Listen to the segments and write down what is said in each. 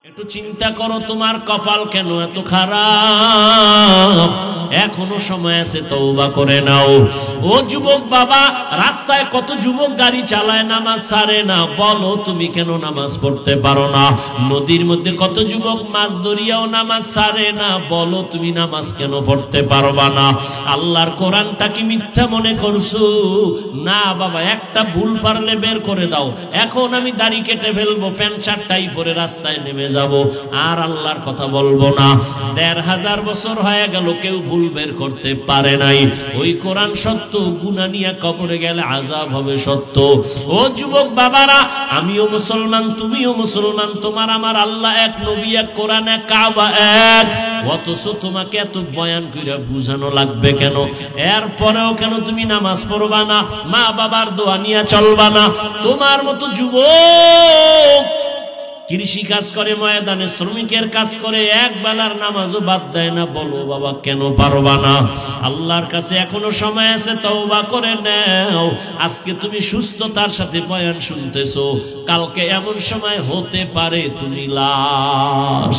একটু চিন্তা করো, তোমার কপাল কেন এত খারাপ? এখনো সময় আছে, তওবা করে নাও। ও যুবক বাবা, রাস্তায় কত যুবক গাড়ি চালায়, নামাজ ছাড়ে না। বলো তুমি কেন নামাজ পড়তে পারো না? নদীর মধ্যে কত যুবক মাছ ধরিয়াও নামাজ ছাড়ে না। বলো তুমি নামাজ কেন পড়তে পারবা না? আল্লাহর কোরআনটা কি মিথ্যা মনে করছো? না বাবা, একটা ভুল পারলে বের করে দাও। এখন আমি দাড়ি কেটে ফেলবো, প্যান্ট শার্টটাই পরে রাস্তায় নেমে যাব, আর আল্লাহর কথা বলবো না। ১৫০০ বছর হয়ে গেল, কেউ ভুল বের করতে পারে নাই। ওই কোরআন সত্য, গুনাহ নিয়ে কবরে গেলে আযাব হবে সত্য। ও যুবক বাবারা, আমিও মুসলমান, তুমিও মুসলমান, তোমার আমার আল্লাহ এক, নবী এক, কোরআন এক, কাবা এক। অথচ তোমাকে এত বয়ান কইরা বুঝানো লাগবে কেন? এরপরেও কেন তুমি নামাজ পড়বা না? মা বাবার দোয়া নিয়ে চলবা না? তোমার মতো যুবক কৃষি কাজ করে, ময়দানে শ্রমিকের কাজ করে, এক বেলার নামাজও বাদ দেয় না। বলো বাবা কেন পারবা না? আল্লাহর কাছে এখনো সময় আছে, তওবা করে নাও। আজকে তুমি সুস্থতার সাথে বয়ান শুনতেছো, কালকে এমন সময় হতে পারে তুমি লাশ।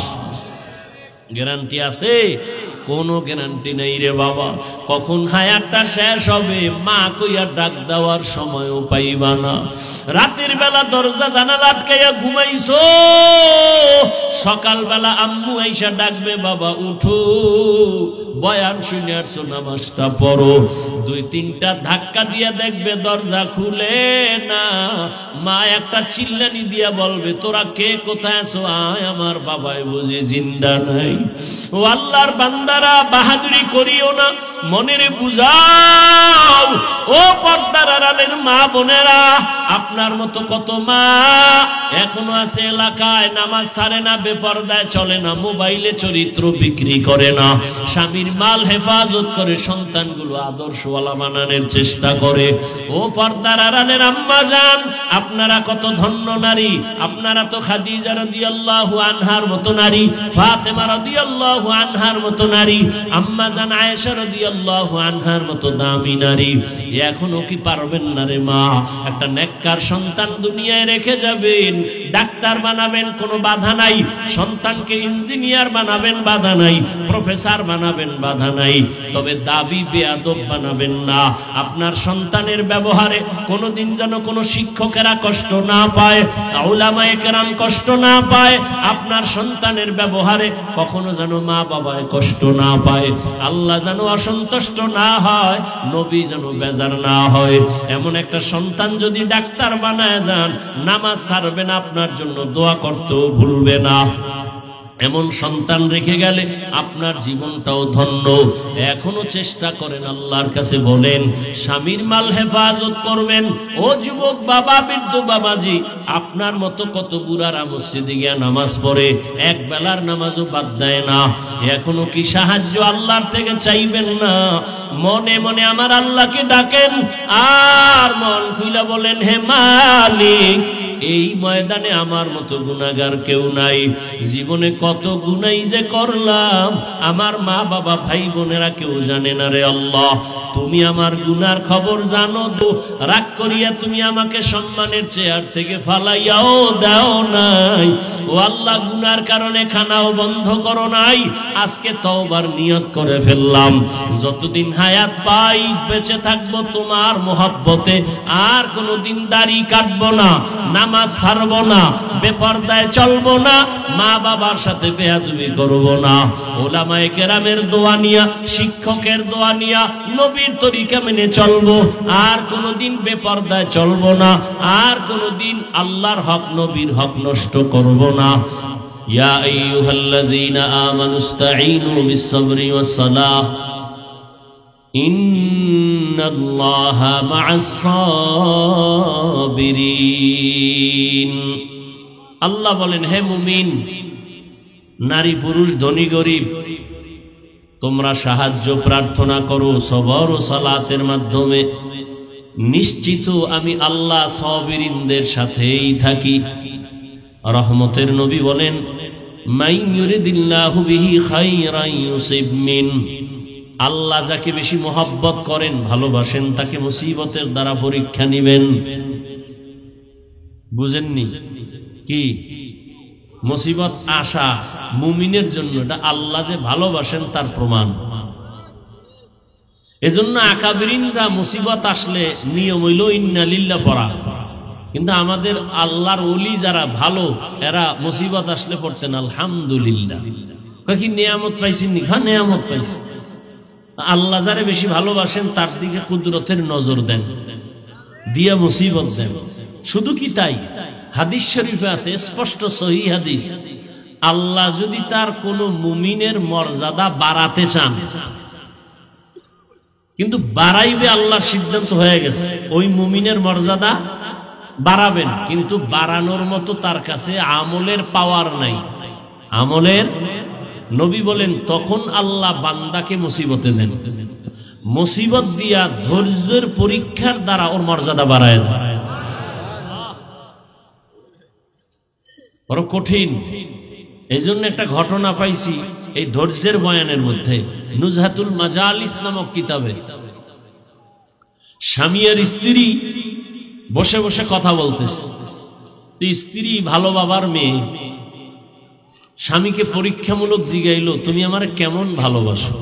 গ্যারান্টি আছে? কোনো গ্যারান্টি নেই রে বাবা। কখন হায়াতটা শেষ হবে মা কইয়া ডাক দেওয়ার সময়ও পাইবা না। রাতের বেলা দরজা জানালা আটকাইয়া ঘুমাইছো, সকালবেলা আম্মু আইসা ডাকবে, বাবা উঠো, বয়ান শুনে আসছো, নামাজটা পড়ো। ২-৩টা ধাক্কা দিয়া দেখবে দরজা খুলে না। মা একটা চিল্লানি দিয়া বলবে, তোরা কে, কোথায় আছো? আয়, আমার বাবাই বুঝি জিন্দা নাই। ও আল্লাহর বান্দারা, বাহাদুরি করিও না, মনেরে বুঝাও। ও পর্দার আড়ালের মা বোনেরা, আপনার মতো কত মা এখনো আছে এলাকায়, নামাজ ছাড়ে না, বেপরদায় চলে না, মোবাইলে চরিত্র বিক্রি করে না, স্বামীর মাল হেফাজত করে, সন্তানগুলো আদর্শওয়ালা বানানোর চেষ্টা করে। ও পর্দার আড়ালের আম্মা জান, আপনারা কত ধন্য নারী। আপনারা তো খাদিজা রাদিয়াল্লাহু আনহার মতো নারী, ফাতেমা রাদিয়াল্লাহু আনহার মতো নারী, আম্মা জান আয়েশা রাদিয়াল্লাহু আনহার মতো দামি নারী। এখনো কি পারবেন না রে মা? একটা নেককার সন্তান দুনিয়ায় রেখে যাবেন, ডাক্তার বানাবেন, কোনো বাধা নাই। সন্তানকে ইঞ্জিনিয়ার বানাবেন, বাধা নাই। প্রফেসর বানাবেন, বাধা নাই। তবে দাবি বেয়াদব বানাবেন না। আপনার সন্তানের ব্যবহারে কোনোদিন যেন কোনো শিক্ষকেরা কষ্ট না পায়, উলামায়ে কেরাম কষ্ট না পায়। আপনার সন্তানের ব্যবহারে কখনো যেন মা বাবায় কষ্ট না পায়, আল্লাহ যেন অসন্তুষ্ট না হয়, নবী যেন বেজার না হয়। এমন একটা সন্তান যদি ডাক্তার বানায় যান, নামাজ ছাড়বে না, আপনার জন্য দোয়া করতেও ভুলবে না। এমন সন্তান রেখে গেলে আপনার জীবনটাও ধন্য। এখনো চেষ্টা করেন, আল্লাহর কাছে বলেন, স্বামীর মাল হেফাজত করবেন। ও যুবক বাবা, বৃদ্ধ বাবাজি, আপনার মতো কত বুড়ারা মসজিদে গিয়া নামাজ পড়ে, এক বেলার নামাজও বাদ দেয় না। এখনো কি সাহায্য আল্লাহর থেকে চাইবেন না? মনে মনে আমার আল্লাহকে ডাকেন, আর মন খুইলা বলেন, হে মালিক, এই ময়দানে আমার মতো গুনাহগার কেউ নাই। জীবনে কত গুনাই যে করলাম, আমার মা বাবা ভাই বোনেরা কেউ জানে না রে আল্লাহ। তুমি আমার গুনার খবর জানো তো, রাগ করিয়া তুমি আমাকে সম্মানের চেয়ার থেকে ফালাইয়াও দাও নাই। ও আল্লাহ, গুনার কারণে খানাও বন্ধ করো নাই। আজকে তওবার নিয়ত করে ফেললাম, যতদিন হায়াত পাই বেঁচে থাকবো তোমার মোহাব্বতে। আর কোনোদিন দাড়ি কাটবো না, নামাজ ছাড়বো না, বেপরদায় চলবো না, মা বাবার সাথে বেয়াদবি করবো না। উলামায়ে কেরামের দোয়া নিয়া, শিক্ষকের দোয়া নিয়া, নবীর তরিকা মেনে চলবো। আর কোনোদিন বেপরদায় চলবো না, আর কোনোদিন আল্লাহর হক, নবীর হক নষ্ট করবো না। ইয়া আইয়ুহাল্লাযীনা আমানুস্তাঈনু বিস-সাবরি ওয়াস-সালাহ, ইন্নাল্লাহা মা'আস-সাবিরিন। আল্লাহ বলেন, হে মুমিন, নারী পুরুষ ধনী গরিব, তোমরা সাহায্য প্রার্থনা করো সবর ও সালাতের মাধ্যমে। নিশ্চিত আমি আল্লাহ সাবিরিনদের সাথেই থাকি। রহমতের নবী বলেন, মান ইউরিদিল্লাহু বিহি খায়রান ইউসিব মিন। আল্লাহ যাকে বেশি মহব্বত করেন, ভালোবাসেন, তাকে মুসিবতের দ্বারা পরীক্ষা নিবেন। বুঝেননি কি? মুসিবত আসা মুমিনের জন্য এটা আল্লাহ যে ভালোবাসেন তার প্রমাণ। এজন্য আকাবিরিনরা মুসিবত আসলে নিয়ম হইল ইন্না লিল্লাহ পড়া, কিন্তু আমাদের আল্লাহর ওলি যারা ভালো এরা মুসিবত আসলে পড়তেন আলহামদুলিল্লাহ। কি নিয়ামত পাইছেন নি? হ্যাঁ নিয়ামত পাইছি। আল্লাহ যারে বেশি ভালোবাসেন তার দিকে কুদরতের নজর দেন, দিয়া মুসিবত দেন। শুধু কি তাই, হাদিস শরীফে আছে স্পষ্ট সহিহ হাদিস, আল্লাহ যদি তার কোন মুমিনের মর্যাদা বাড়াতে চান, কিন্তু বাড়াইবে আল্লাহর সিদ্ধান্ত হয়ে গেছে, ওই মুমিনের মর্যাদা বাড়াবেন, কিন্তু বাড়ানোর মতো তার কাছে আমলের পাওয়ার নাই, আমলের। নবী বলেন তখন আল্লাহ বান্দাকে মুসিবতে দেন, মুসিবত দিয়া ধৈর্যের পরীক্ষার দ্বারা ওর মর্যাদা বাড়ায় দেন। বড় কঠিন। এই জন্য একটা ঘটনা পাইছি এই ধৈর্যের বয়ানের মধ্যে, নুজহাতুল মাজালিস নামক কিতাবে। স্বামী আর স্ত্রী বসে বসে কথা বলতেছে। স্ত্রী ভালো বাবার মেয়ে, স্বামীকে পরীক্ষামূলক জিগাইলো তুমি আমার কেমন ভালোবাসো?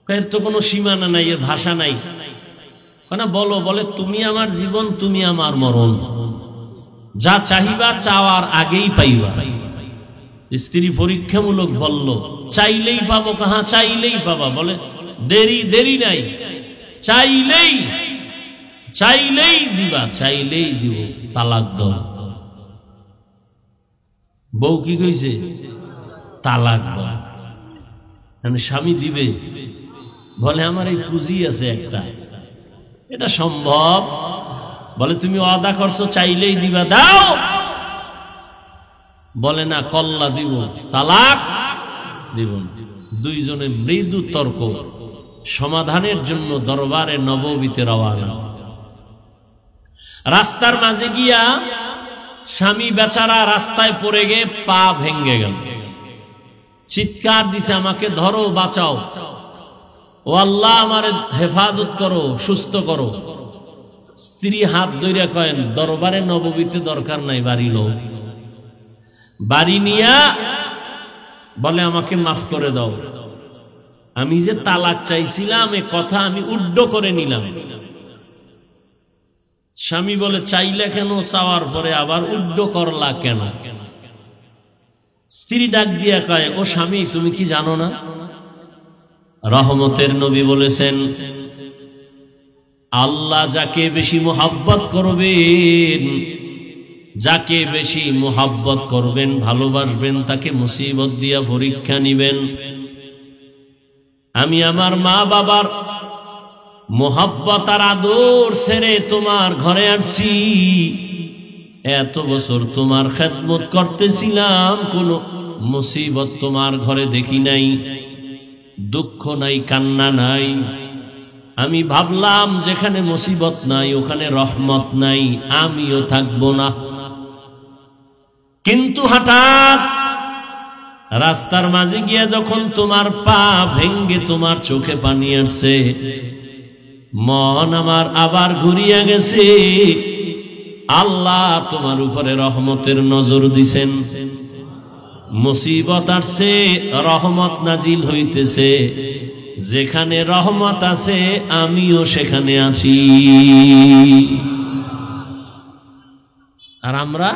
এর তো কোনো সীমানা নাই, এর ভাষা নাই। না বলো, বলে তুমি আমার জীবন, তুমি আমার মরণ, যা চাহিবা চাওয়ার আগেই পাইবা। স্ত্রী পরীক্ষামূলক বলল চাইলেই পাবো? কাহা চাইলেই পাবা? বলে দেরি দেরি নাই, চাইলেই চাইলেই দিবা, চাইলেই দিব, তালাক দাও। বউ কি কইছে? তালাক দাও। স্বামী দিবে, বলে আমার এই পুঁজি আছে একটা, এটা সম্ভব? বলে তুমি ওয়াদা করছো চাইলেই দিবা, দাও। বলে না, কল্লা দিব, তালাক দিব। দুইজনে মৃদু তর্ক, সমাধানের জন্য দরবারে নববীতে রওনা। রাস্তার মাঝে গিয়া স্বামী বেচারা রাস্তায় পড়ে গিয়ে পা ভেঙ্গে গেল, চিৎকার দিছে আমাকে ধরো, বাঁচাও, ও আল্লাহ আমার হেফাজত করো, সুস্থ করো। স্ত্রী হাত ধইরা কয়েন দরবারে নববীতে দরকার নাই, বাড়ি লো। বাড়ি নিয়া বলে আমাকে মাফ করে দাও, আমি যে তালাক চাইছিলাম এ কথা আমি উড্ড করে নিলাম। স্বামী বলে চাইলে কেন, চাওয়ার পরে আবার উড্ড করলা কেন? স্ত্রী ডাক দিয়া কয় ও স্বামী তুমি কি জানো না, রহমতের নবী বলেছেন আল্লাহ যাকে বেশি মোহাব্বত করবেন, যাকে বেশি মোহাব্বত করবেন, ভালোবাসবেন, তাকে মুসিবত দিয়া পরীক্ষা নিবেন। আমি আমার মা বাবার মোহাব্বত আর আদর ছেড়ে তোমার ঘরে আসছি, এত বছর তোমার খেদমত করতেছিলাম, কোনো মুসিবত তোমার ঘরে দেখি নাই, দুঃখ নাই, কান্না নাই। আমি ভাবলাম যেখানে মুসিবত নাই ওখানে রহমত নাই, আমিও থাকবো না। কিন্তু হঠাৎ রাস্তার মাঝে গিয়া যখন তোমার পা ভেঙ্গে তোমার চোখে পানি আসছে, মন আমার আবার ঘুরিয়া গেছে, আল্লাহ তোমার উপরে রহমতের নজর দিছেন, মুসিবত আসছে, রহমত নাজিল হইতেছে, যেখানে রহমত আছে আমিও সেখানে আছি। আর আমরা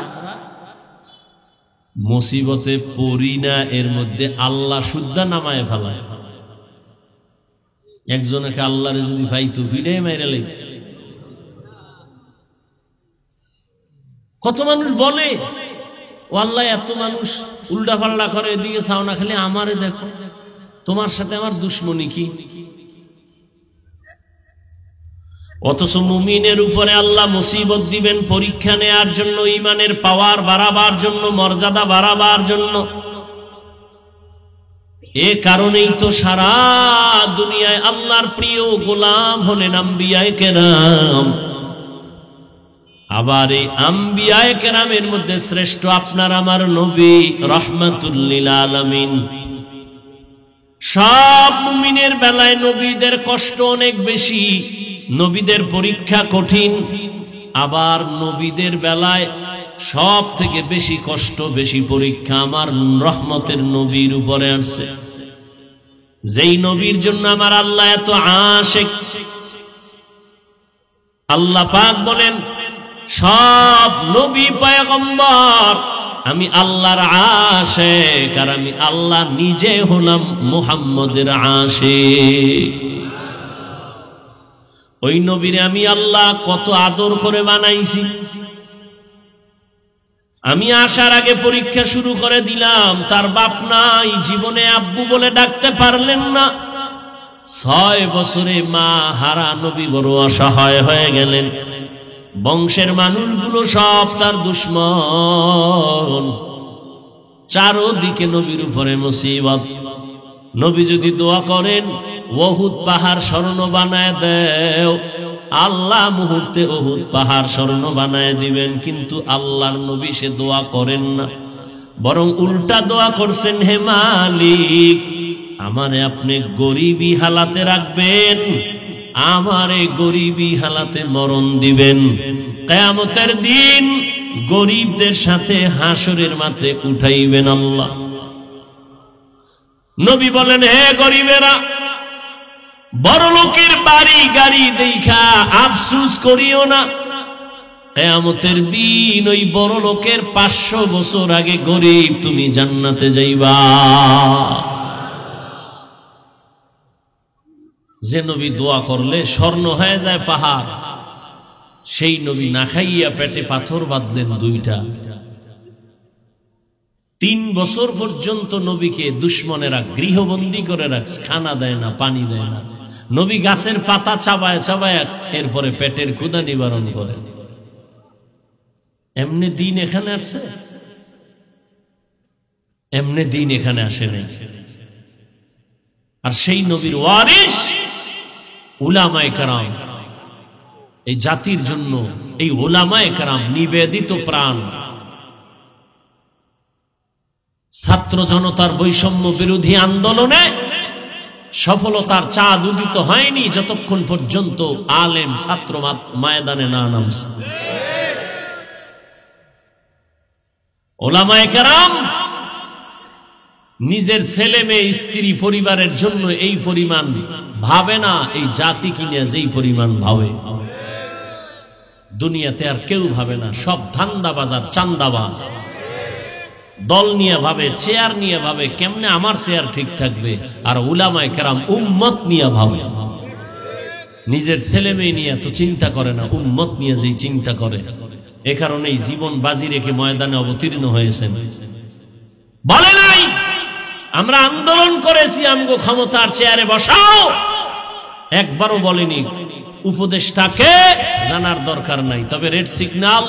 মুসিবতে পড়ি না, এর মধ্যে আল্লাহ শুদ্ধা নামায় ফেলায়। একজনকে আল্লাহরে যদি পাইতো ফিরে মাইরা লেগে। কত মানুষ বলে ও আল্লাহ এত মানুষ উল্টা পাল্টা করে, এদিকে চাও না, খালি আমারে দেখো, তোমার সাথে আমার দুশ্মনী কি? অথচ মুমিনের উপরে আল্লাহ মুসিবত দিবেন পরীক্ষা নেয়ার জন্য, ঈমানের পাওয়ার বাড়াবার জন্য, মর্যাদা বাড়াবার জন্য। এ কারণেই তো সারা দুনিয়ায় আল্লাহর প্রিয় গোলাম হলেন আম্বিয়ায়ে কেরাম। আবার এই আম্বিয়ায়ে কেরামের মধ্যে শ্রেষ্ঠ আপনার আমার নবী রাহমাতুল লিল আলামিন। সব মুমিনের বেলায় নবীদের কষ্ট অনেক বেশি, নবীদের পরীক্ষা কঠিন। আবার নবীদের বেলায় সব থেকে বেশি কষ্ট, বেশি পরীক্ষা আমার রহমতের নবীর উপরে আসছে, যেই নবীর জন্য আমার আল্লাহ এত আশিক। আল্লাহ পাক বলেন সব নবী পয়গম্বর আমি আল্লাহর আশিক, আর আমি আল্লাহ নিজে হলাম মুহাম্মদের আশিক। ওই নবীরে আমি আল্লাহ কত আদর করে বানাইছি। আমি আসার আগে পরীক্ষা শুরু করে দিলাম। তার বাপ নাই, জীবনে আব্বু বলে ডাকতে পারলেন না। 6 বছরে মা হারা নবী বড় অসহায় হয়ে গেলেন। বংশের মানুষগুলো সব তার দুশ্মন, চারদিকে নবীর উপরে মুসিবত। নবী যদি দোয়া করেন উহুদ পাহাড় স্বর্ণ বানায় দেও, আল্লাহ মুহূর্তে উহুদ পাহাড় স্বর্ণ বানায় দিবেন। কিন্তু আল্লাহর নবী সে দোয়া করেন না, বরং উল্টা দোয়া করছেন, হে মালিক আমারে আপনি গরিবী হালাতে রাখবেন, আমারে গরিবী হালাতে মরণ দিবেন। কিয়ামতের দিন গরিবদের সাথে হাসরের মাঠে উঠাইবেন আল্লাহ। নবী বলেন, হে গরিবেরা, বড় লোকের বাড়ি গাড়ি দেখা আফসোস করিও না। কিয়ামতের দিন ওই বড় লোকের 500 বছর আগে গরিব তুমি জান্নাতে যাইবা। যে নবী দোয়া করলে স্বর্ণ হয়ে যায় পাহাড়, সেই নবী না খাইয়া পেটে পাথর বাঁধলেন 2টা। 3 বছর পর্যন্ত নবীকে দুশ্মনেরা গৃহবন্দী করে রাখছে, খানা দেয় না, পানি দেয় না। নবী গাছের পাতা চাবায় চাবায় এরপরে পেটের ক্ষুধা নিবারণ করেন। এমনি দিন এখানে আসছে, এমনি দিন এখানে আসে নাই। আর সেই নবীর ওয়ারিস উলামায়ে কেরাম, এই জাতির জন্য এই উলামায়ে কেরাম নিবেদিত প্রাণ। ছাত্র জনতার বৈষম্য বিরোধী আন্দোলনে সফলতার চাঁদ উদিত হয়নি যতক্ষণ পর্যন্ত আলেম ছাত্র ময়দানে না নামছে। উলামায়ে কেরাম নিজের ছেলে মেয়ে স্ত্রী পরিবারের জন্য এই পরিমাণ ভাবে না, এই জাতি কিনে যেই পরিমাণ ভাবে দুনিয়াতে আর কেউ ভাবে না। সব ধান্দাবাজার, চান্দাবাজ, দল নিয়ে ভাবে, চেয়ার নিয়ে ভাবে কেমনে আমার চেয়ার ঠিক থাকবে। আর উলামায়ে কেরাম উম্মত নিয়ে ভাবে, নিজের ছেলে মেয়ে নিয়ে তো চিন্তা করে না, উম্মত নিয়ে যেই চিন্তা করে। এ কারণেই জীবন বাজি রেখে ময়দানে অবতীর্ণ হয়েছেন। বলে নাই আমরা আন্দোলন করেছি আমগো ক্ষমতার চেয়ারে বসাও, একবারও বলেনি উপদেশটাকে জানার দরকার নাই, তবে রেড সিগন্যাল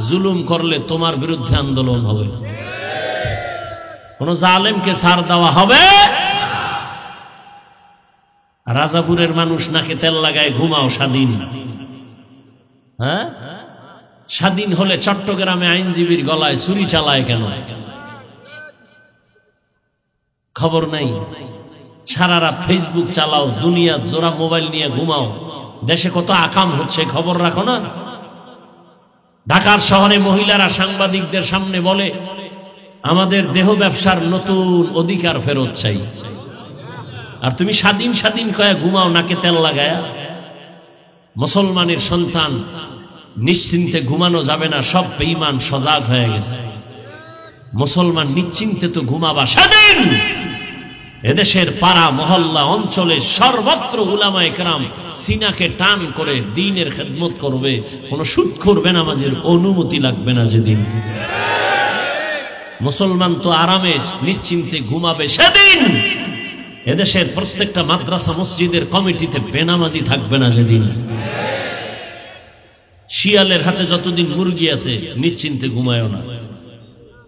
জুলুম করলে তোমার বিরুদ্ধে আন্দোলন হবে, কোন জালেমকে ছাড় দেওয়া হবে। রাজাপুরের মানুষ নাকে তেল লাগায় ঘুমাও স্বাধীন। হ্যাঁ, স্বাধীন হলে চট্টগ্রামে আইনজীবীর গলায় ছুরি চালায় কেন? খবর নাই। সারা রাত ফেসবুক চালাও, দুনিয়া জোড়া মোবাইল নিয়ে ঘুমাও, দেশে কত আকাম হচ্ছে খবর রাখো না? ঢাকার শহরে মহিলারা সাংবাদিকদের সামনে বলে আমাদের দেহ ব্যবসার নতুন অধিকার ফেরত চাই, আর তুমি স্বাধীন স্বাধীন কয়ে ঘুমাও নাকে তেল লাগায়া। মুসলমানের সন্তান নিশ্চিন্তে ঘুমানো যাবে না, সব বেঈমান সজাগ হয়ে গেছে। মুসলমান নিশ্চিন্তে তো ঘুমাবা স্বাধীন। এদেশের পাড়া মহল্লা অঞ্চলে সর্বত্র উলামায়ে কেরাম সিনাকে টান করে দ্বীনের খেদমত করবে, কোন সুদখোর বেনামাজির অনুমতি লাগবে না যেদিন। মুসলমান তো আরামে নিশ্চিন্তে ঘুমাবে সেদিন। এদেশের প্রত্যেকটা মাদ্রাসা মসজিদের কমিটিতে বেনামাজি থাকবে না যেদিন। শিয়ালের হাতে যতদিন মুরগি আছে নিশ্চিন্তে ঘুমায়ও না,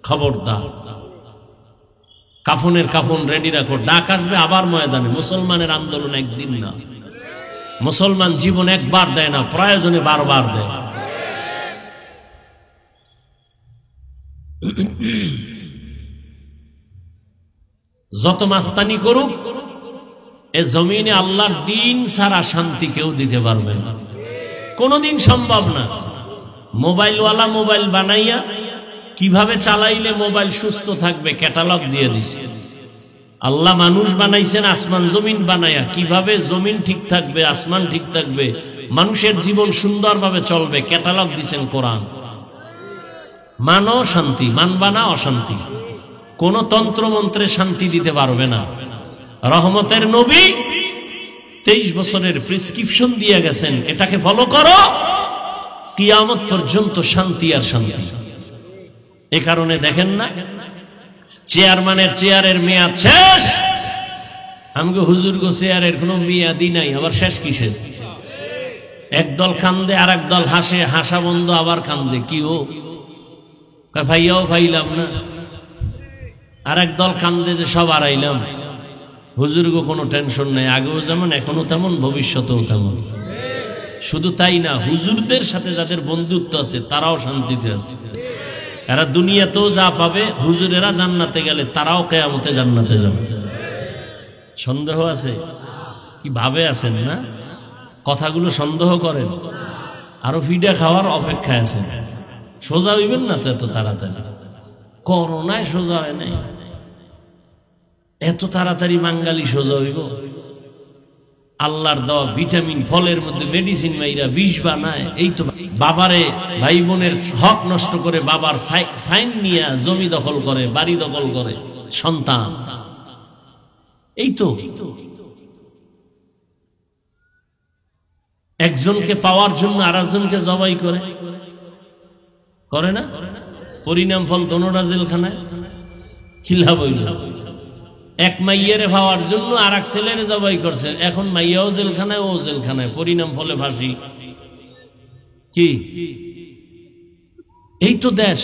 খবরদার। কাফনের কাফন রেডি রাখো, ডাক আসবে আবার ময়দানে। মুসলমানের আন্দোলন একদিন না, মুসলমান জীবন একবার দেয় না, প্রয়োজনে বারবার দেয়। যত মাস্তানি করুক, এ জমিনে আল্লাহর দিন ছাড়া শান্তি কেউ দিতে পারবে না, কোনদিন সম্ভব না। মোবাইলওয়ালা মোবাইল বানাইয়া কিভাবে চালাইলে মোবাইল সুস্থ থাকবে ক্যাটালগ দিয়ে দিছে। আল্লাহ মানুষ বানাইছেন আসমান জমিন বানায়া, কিভাবে জমিন ঠিক থাকবে, আসমান ঠিক থাকবে, মানুষের জীবন সুন্দরভাবে চলবে ক্যাটালগ দিছেন কোরআন। মানো শান্তি, মানবা না অশান্তি। কোন তন্ত্র মন্ত্রে শান্তি দিতে পারবে না। রহমতের নবী 23 বছরের প্রেসক্রিপশন দিয়ে গেছেন, এটাকে ফলো করো, কিয়ামত পর্যন্ত শান্তি আর শান্তি। এ কারণে দেখেন না চেয়ারম্যানের চেয়ারের মেয়াদ শেষ, আমগো হুজুর গো চেয়ারের কোনো মেয়াদই নাই, আবার শেষ কিসের? একদল কান্দে আর একদল হাসে, হাসা বন্ধ আবার কান্দে, কি ও ভাইয়াও ভাইলাম না, আর একদল কান্দে যে সব হারাইলাম। হুজুর গো কোনো টেনশন নাই, আগেও যেমন এখনো তেমন ভবিষ্যতেও তেমন। শুধু তাই না, হুজুরদের সাথে যাদের বন্ধুত্ব আছে তারাও শান্তিতে আছে। এরা দুনিয়াতেও যা পাবে, হুজুরেরা জান্নাতে গেলে তারাও কিয়ামতে জান্নাতে যাবে। সন্দেহ আছে? কি ভাবে আছেন না? কথাগুলো সন্দেহ করেন, আরো ফিডা খাওয়ার অপেক্ষায় আছেন। সোজা হইবেন না তো এত তাড়াতাড়ি, করোনায় সোজা হয় নাই, এত তাড়াতাড়ি বাঙালি সোজা হইব? আল্লাহর দেওয়া ভিটামিন ফলের মধ্যে মেডিসিন মাইরা বিষ বানায়। এই তো বাবারে ভাই বোনের হক নষ্ট করে, বাবার সাইন নিয়ে জমি দখল করে, বাড়ি দখল করে সন্তান। এই তো একজনকে পাওয়ার জন্য আরেকজনকে জবাই করে, করে না? পরিণাম ফল দোনোটা জেলখানায়। খিলা বইল এক মাইয়ারে পাওয়ার জন্য আর এক ছেলেরে জবাই করছে, এখন মাইয়াও জেলখানায়, ও জেলখানায়, পরিণাম ফলে ফাঁসি। কি এই তো দেশ।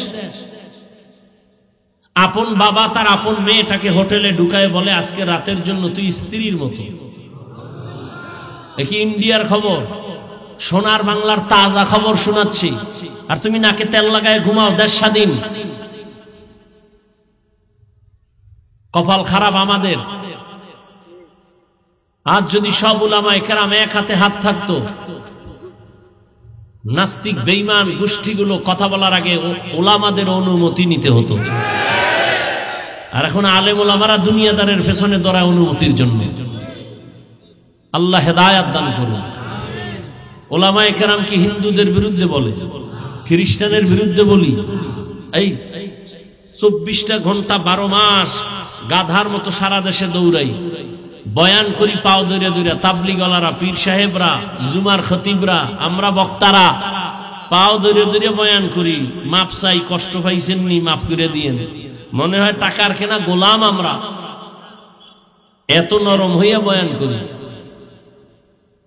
আপন বাবা তার আপন মেয়েটাকে হোটেলে ঢুকায় বলে আজকে রাতের জন্য তুই স্ত্রীর মতো। দেখি ইন্ডিয়ার খবর, সোনার বাংলার তাজা খবর শোনাচ্ছি, আর তুমি নাকে তেল লাগায় ঘুমাও। দেশ স্বাধীন, কপাল খারাপ আমাদের। আজ যদি সব উলামায়ে কেরাম এক হাতে হাত থাকতো, নাস্তিক বেঈমান গোষ্ঠীগুলো কথা বলার আগে উলামাদের অনুমতি নিতে হতো। আর এখন আলেম উলামারা দুনিয়াদারের পেছনে দৌড়ায় অনুমতির জন্য। আল্লাহ হেদায়াত দান করুন। উলামায়ে কেরাম কি হিন্দুদের বিরুদ্ধে বলে, খ্রিস্টানের বিরুদ্ধে বলি? এই 24টা ঘন্টা 12 মাস গাধার মতো সারা দেশে দৌড়াই, বয়ান করি পাও দৌড়ে দৌড়ে। তাবলিগওয়ালারা, পীর সাহেবরা, জুমার খতিবরা, আমরা বক্তারা পাও দৌড়ে দৌড়ে বয়ান করি। মাপ চাই, কষ্ট পাইছেন নি মাফ করে দিয়েন। মনে হয় টাকার কেনা গোলাম আমরা, এত নরম হইয়া বয়ান করি।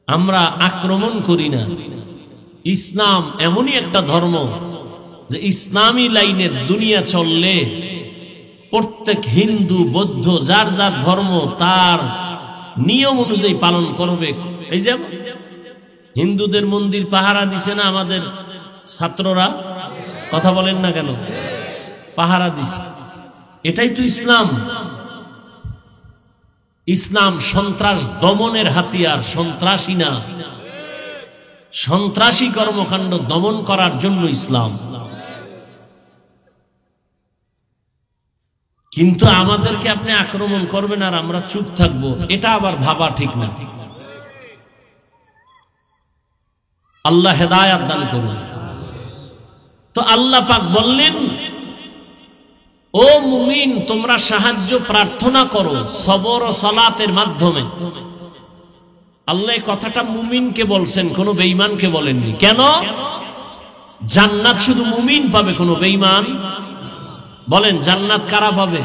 আমরা আক্রমণ করি না। ইসলাম এমনই একটা ধর্ম যে ইসলামী লাইনে দুনিয়া চললে প্রত্যেক হিন্দু বৌদ্ধ যার যার ধর্ম তার নিয়ম অনুযায়ী পালন করবে। এই যে হিন্দুদের মন্দির পাহারা দিছে না আমাদের ছাত্ররা, কথা বলেন না কেন? পাহারা দিছে, এটাই তো ইসলাম। ইসলাম সন্ত্রাস দমনের হাতিয়ার, সন্ত্রাসী না। সন্ত্রাসী কর্মকাণ্ড দমন করার জন্য ইসলাম। কিন্তু আমাদেরকে আপনি আক্রমণ করবেন আর আমরা চুপ থাকবো, এটা আবার ভাবা ঠিক না। আল্লাহ হেদায়াত দান করুন। তো আল্লাহ পাক বললেন, ও মুমিন তোমরা সাহায্য প্রার্থনা করো সবর ও সালাতের মাধ্যমে। আল্লাহ কথাটা মুমিনকে বলছেন, কোন বেঈমানকে বলেননি। কেন? জান্নাত শুধু মুমিন পাবে, কোন বেঈমান? বলেন জান্নাত কারা পাবে?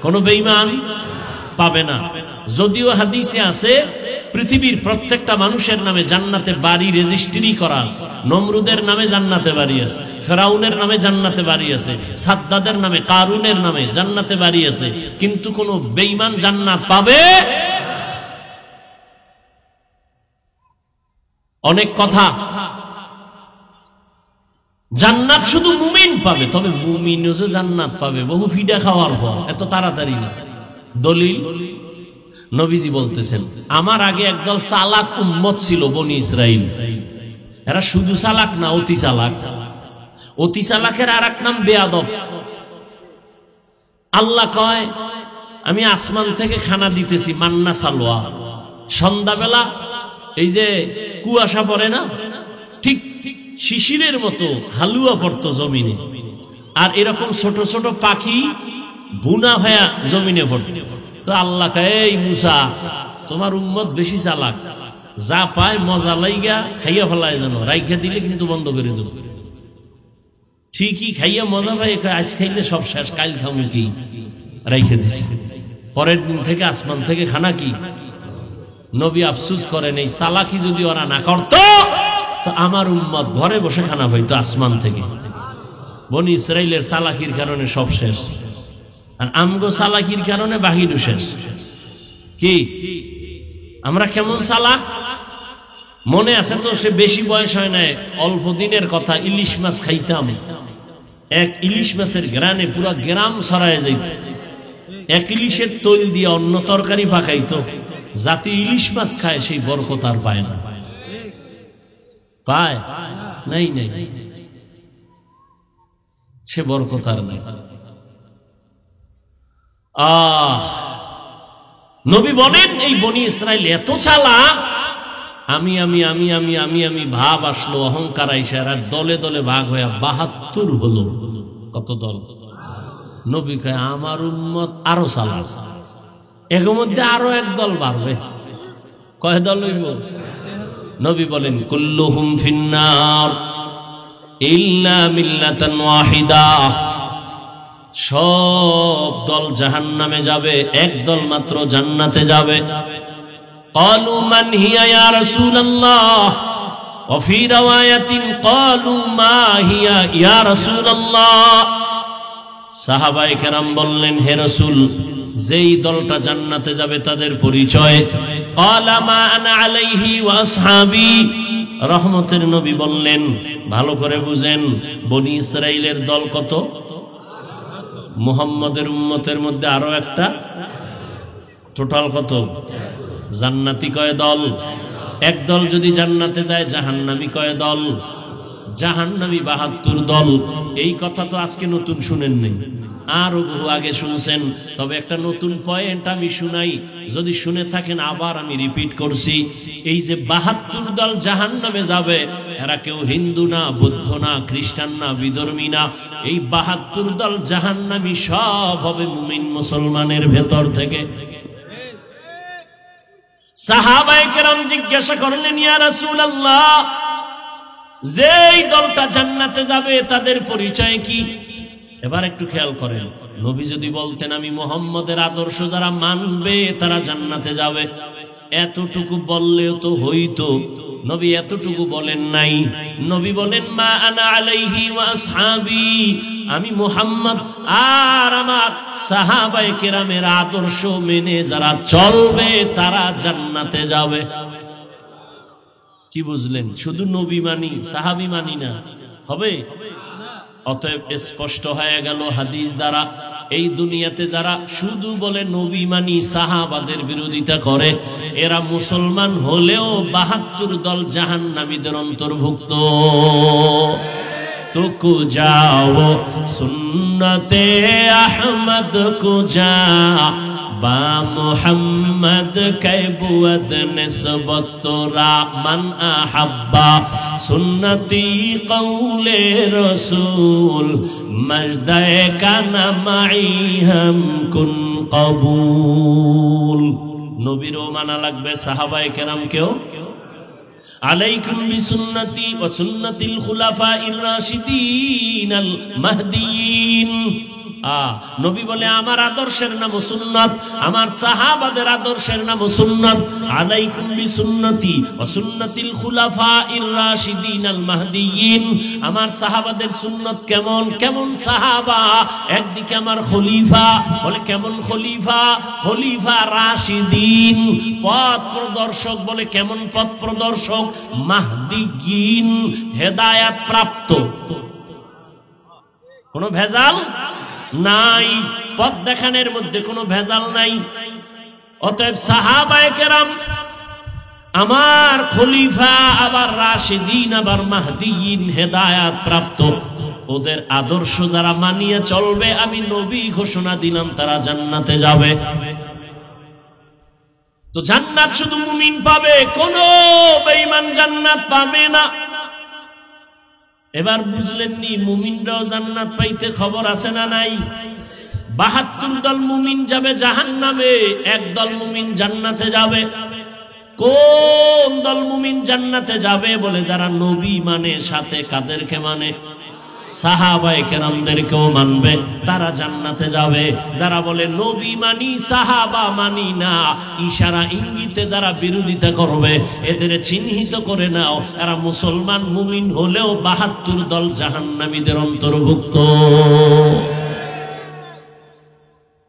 কোন বেঈমান পাবে না। যদিও হাদিসে আছে পৃথিবীর প্রত্যেকটা মানুষের নামে জান্নাতে বাড়ি রেজিস্ট্রি করা আছে। নমরুদের নামে জান্নাতে বাড়ি আছে, ফেরাউনের নামে জান্নাতে বাড়ি আছে, সাদ্দাদের নামে, কারুনের নামে জান্নাতে বাড়ি আছে। কিন্তু কোন বেঈমান জান্নাত পাবে? অনেক কথা। জান্নাত শুধু মুমিন পাবে, তবে মুমিনও যে জান্নাত পাবে বহু ফিডা খাওয়ার পর, এত তাড়াতাড়ি না। দলিল নবীজি বলতেছেন, আমার আগে একদল চালাক উম্মত ছিল বনি ইসরাইল। এরা শুধু চালাক না, অতি চালাক। অতি চালাকের আর এক নাম বেয়াদব। আল্লাহ কয় আমি আসমান থেকে খানা দিতেছি, মান্না সালোয়া। সন্ধ্যাবেলা এই যে কুয়াশা পড়ে না, ঠিক শিশিরের মতো হালুয়া পড়তো জমিনে, আর এরকম ছোট ছোট পাখি বুনা হয়ে জমিনে পড়ত। তো আল্লাহ কয় এই মুসা, তোমার উম্মত বেশি চালাক, যা পায় মজা লাইগা খাইয়া ফেলায়, যেন রাইখা দিলে কিন্তু বন্ধ করে দেব। ঠিকই খাইয়া মজা পাই, আজ খাইলে সব শেষ, কাল খামু কি, রাইখে দিছি। পরের দিন থেকে আসমান থেকে খানা কি? নবী আফসুস করেন, এই চালাকি যদি ওরা না করত তো আমার উম্মত ঘরে বসে খানা পাইতো আসমান থেকে। বনি ইসরাইলের চালাকির কারণে সব শেষ, আর আমগো চালাকির কারণে বাহিরও শেষ। কি আমরা কেমন চালাক মনে আছে তো? সে বেশি বয়স হয় নাই, অল্প দিনের কথা, ইলিশ মাছ খাইতাম। এক ইলিশ মাছের গ্রানে পুরা গ্রাম ছড়ায় যাইত। এক ইলিশের তৈল দিয়ে অন্য তরকারি পাকাইতো। জাতি ইলিশ মাছ খায় সেই বরকত আর পায় না। পায় নাই, নাই, সে বরকত আর নাই। নবী বলেন এই বনি ইসরাইল এত চালাক, আমি আমি আমি আমি আমি আমি ভাব আসলো, অহংকার আইসা আর দলে দলে ভাগ হয়ে ৭২ হলো। কত দল? নবী কয় আমার উম্মত আরো চালাক, এর মধ্যে আরো এক দল বাড়বে। কয় দল হইব? নবী বলেন কুল্লুহুম ফিন্নার ইল্লা মিল্লাতান ওয়াহিদা, সব দল জাহান্নামে যাবে, এক দল মাত্র জান্নাতে যাবে। ক্বালু মান হিয়া ইয়া রাসূলুল্লাহ, ওয়া ফি রাওয়ায়াতিন ক্বালু মা হিয়া ইয়া রাসূলুল্লাহ। সাহাবায়ে কেরাম বললেন হে রাসূল, যেই দলটা জান্নাতে যাবে তাদের পরিচয়। ক্বালা মা আনা আলাইহি ওয়া আসহাবি। রহমতের নবী বললেন ভালো করে বুঝেন, বনি ইসরাইলের দল কত? মুহাম্মদের উম্মতের মধ্যে আরো একটা, টোটাল কত? জান্নাতি কয় দল? এক দল যদি জান্নাতে যায়, জাহান্নামী কয় দল? জাহান্নামী ৭২ দল। এই কথা তো আজকে নতুন শুনেন নাই, আরো বহু আগে শুনছেন। তবে একটা নতুন পয়েন্ট আমি শুনাই, যদি শুনে থাকেন আবার আমি রিপিট করছি। এই যে ৭২ দল জাহান্নামে যাবে, এরা কেউ হিন্দু না, বৌদ্ধ না, খ্রিস্টান না, বিধর্মী না। এই ৭২ দল জাহান্নামী সব হবে মুমিন মুসলমানের ভেতর থেকে। সাহাবায়ে কেরাম জিজ্ঞাসা করলেন ইয়া রাসূলুল্লাহ, যেই দলটা জান্নাতে যাবে তাদের পরিচয় কি? এবার একটু খেয়াল করেন, নবী যদি বলতেন আমি মুহাম্মদের আদর্শ যারা মানবে তারা জান্নাতে যাবে, এতটুকু বললেও তো হইতো। নবী এতটুকু বলেন নাই। নবী বলেন মা আনা আলাইহি ওয়া আসহাবি, আমি মুহাম্মদ আর আমার সাহাবায়ে কেরামের আদর্শ মেনে যারা চলবে তারা জান্নাতে যাবে। কি বুঝলেন? শুধু নবী মানি, সাহাবী মানি না, হবে? অতএব স্পষ্ট হয়ে গেল হাদিস দ্বারা, এই দুনিয়াতে যারা শুধু বলে নবী মানি, সাহাবাদের বিরোধিতা করে, এরা মুসলমান হলেও ৭২ দল জাহান্নামীদের অন্তর্ভুক্ত। তো কুজা ও সুন্নতে আহমদ কুজা বা মুহাম্মদ কৈবুয়ত নিসবত তোরা মান আহাব্বা সুন্নতি কৌলে রসুল মজদায়ে কানা মাই হাম কুন কবুল। নবীরও মানা লাগবে, সাহাবায়ে কেরামকেও। আলাইকুম বিসুন্নতি ওয়া সুন্নাতিল খুলাফাইর রাশিদিন আল মাহদিয়িন। নবী বলে আমার আদর্শের নাম সুন্নাত, আমার সাহাবাদের আদর্শের নাম সুন্নাত। আলাইকুম বিসুন্নতি ওয়া সুন্নাতিল খুলাফাইর রাশিদিন আল মাহদিয়িন। আমার সাহাবাদের সুন্নাত কেমন? কেমন সাহাবা? একদিকে আমার খলিফা, বলে কেমন খলিফা? খলিফা রাশিদিন, পথ প্রদর্শক। বলে কেমন পথ প্রদর্শক? মাহদিয়িন, হেদায়েত প্রাপ্ত। কোনো ভেজাল নাই, পথ দেখানোর মধ্যে কোনো ভেজাল নাই। অতএব সাহাবায়ে কেরাম আমার খলিফা, আবার রাশিদিন, আবার মাহদিয়িন, হেদায়েত প্রাপ্ত। ওদের আদর্শ যারা মানিয়ে চলবে আমি নবী ঘোষণা দিলাম তারা জান্নাতে যাবে। তো জান্নাত শুধু মুমিন পাবে, কোন বেঈমান জান্নাত পাবে না। এবার বুঝলেননি মুমিনরাও জান্নাত পাইতে খবর আছে না নাই? ৭২ দল মুমিন যাবে জাহান্নামে, একদল মুমিন জান্নাতে যাবে। কোন দল মুমিন জান্নাতে যাবে? বলে যারা নবী মানে, সাথে কাদেরকে মানে? সাহাবায়ে কেরামদেরকেও মানবে, তারা জান্নাতে যাবে। যারা বলে নবী মানি সাহাবা মানি না, ইশারা ইঙ্গিতে যারা বিরোধিতা করবে এদের চিহ্নিত করে নাও, এরা মুসলমান মুমিন হলেও ৭২ দল জাহান্নামীদের অন্তর্ভুক্ত।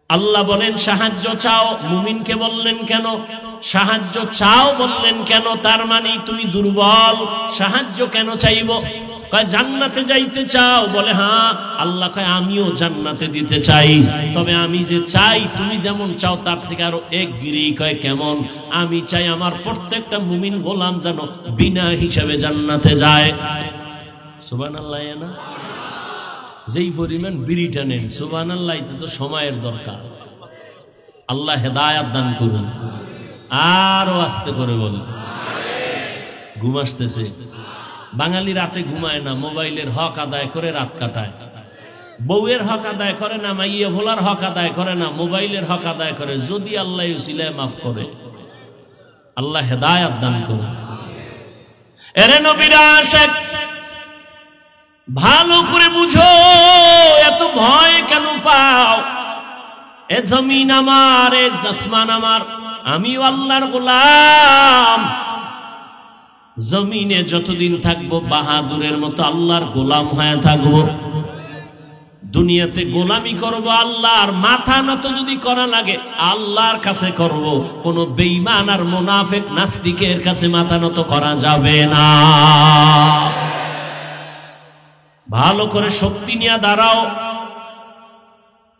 আল্লাহ বলেন সাহায্য চাও, মুমিনকে বললেন কেন? সাহায্য চাও বললেন কেন? তার মানে তুমি দুর্বল, সাহায্য কেন চাইব? কয় জান্নাতে যাইতে চাও? বলে হ্যাঁ। আল্লাহ কয় আমিও জান্নাতে দিতে চাই, তবে আমি যে চাই তুমি যেমন চাও তার থেকে আরো এক গিরি। কয় কেমন? আমি চাই আমার প্রত্যেকটা মুমিন গোলাম যেন বিনা হিসাবে জান্নাতে যায়। সুবহানাল্লাহ। না যেই পরিমাণ বিড়িটা নেন, সুবহানাল্লাহ, এতে তো সময়ের দরকার। আল্লাহ হেদায়াত দান করুন। আরো আস্তে করে বলুন। ঘুম আসতেছে? বাঙালি রাতে ঘুমায় না, মোবাইলের হক আদায় করে রাত কাটায়। বউয়ের হক আদায় করে না, মাইয়া ভোলার হক আদায় করে না, মোবাইলের হক আদায় করে। যদি আল্লাহ উসিলায় মাফ করে। আল্লাহ হেদায়াত দান করুন। এরে নবীর আশিক, ভালো করে বুঝো, এত ভয় কেন পাও? এ জমিন আমার, এ আসমান আমার, আমিও আল্লাহর গোলাম। জমিনে যতদিন থাকবো বাহাদুরের মতো আল্লাহর গোলাম হয়ে থাকবো। দুনিয়াতে গোলামি করব আল্লাহর, মাথা নত যদি করা লাগে আল্লাহর কাছে করব। কোন বেঈমান আর মুনাফিক নাস্তিকের কাছে মাথা নত করা যাবে না। ভালো করে শক্তি নিয়ে দাঁড়াও।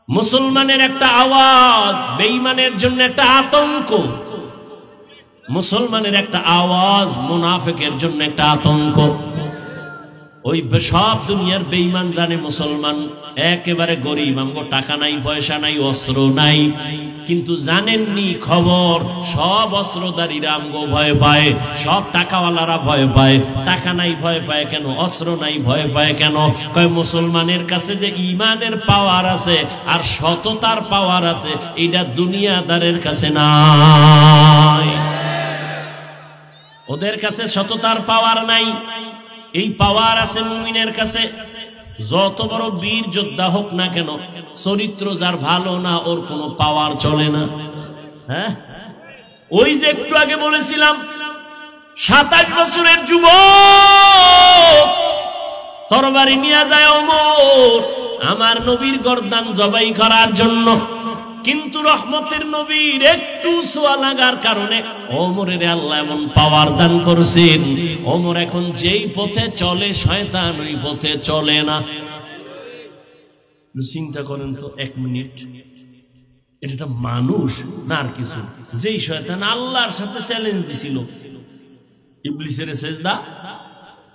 মুসলমানের একটা আওয়াজ বেঈমানের জন্য একটা আতঙ্ক, মুসলমানের একটা আওয়াজ মুনাফিকের জন্য একটা আতঙ্ক। ওই সব দুনিয়ার বেঈমান জানে মুসলমান একেবারে গরিব, আমগো টাকা নাই, পয়সা নাই, অস্ত্র নাই, কিন্তু জানেননি খবর সব অস্ত্রধারীরা আমগো ভয় পায়, সব টাকাওয়ালারা ভয় পায়। টাকা নাই ভয় পায় কেন? অস্ত্র নাই ভয় পায় কেন? কয় মুসলমানের কাছে যে ইমানের পাওয়ার আছে আর সততার পাওয়ার আছে, এটা দুনিয়াদারের কাছে নাই। ওদের কাছে সততার পাওয়ার নাই, এই পাওয়ার আছে মুমিনের কাছে। যত বড় বীর যোদ্ধা হোক না কেন, চরিত্র যার ভালো না ওর কোনো পাওয়ার চলে না। হ্যাঁ, ওই যে একটু আগে বলেছিলাম 27 বছরের যুবক তরবারি নিয়ে যায় ওমর আমার নবীর গর্দান জবাই করার জন্য, কিন্তু রহমতের নবীর একটু ছোঁয়া লাগার কারণে ওমরের আল্লাহ এমন পাওয়ার দান করছেন, ওমর এখন যেই পথে চলে শয়তান ওই পথে চলে না। চিন্তা করেন তো, 1 মিনিট, এটা মানুষ না আর কিছু? যেই শয়তান আল্লাহর সাথে চ্যালেঞ্জ দিছিল, ইবলিসের সেজদা,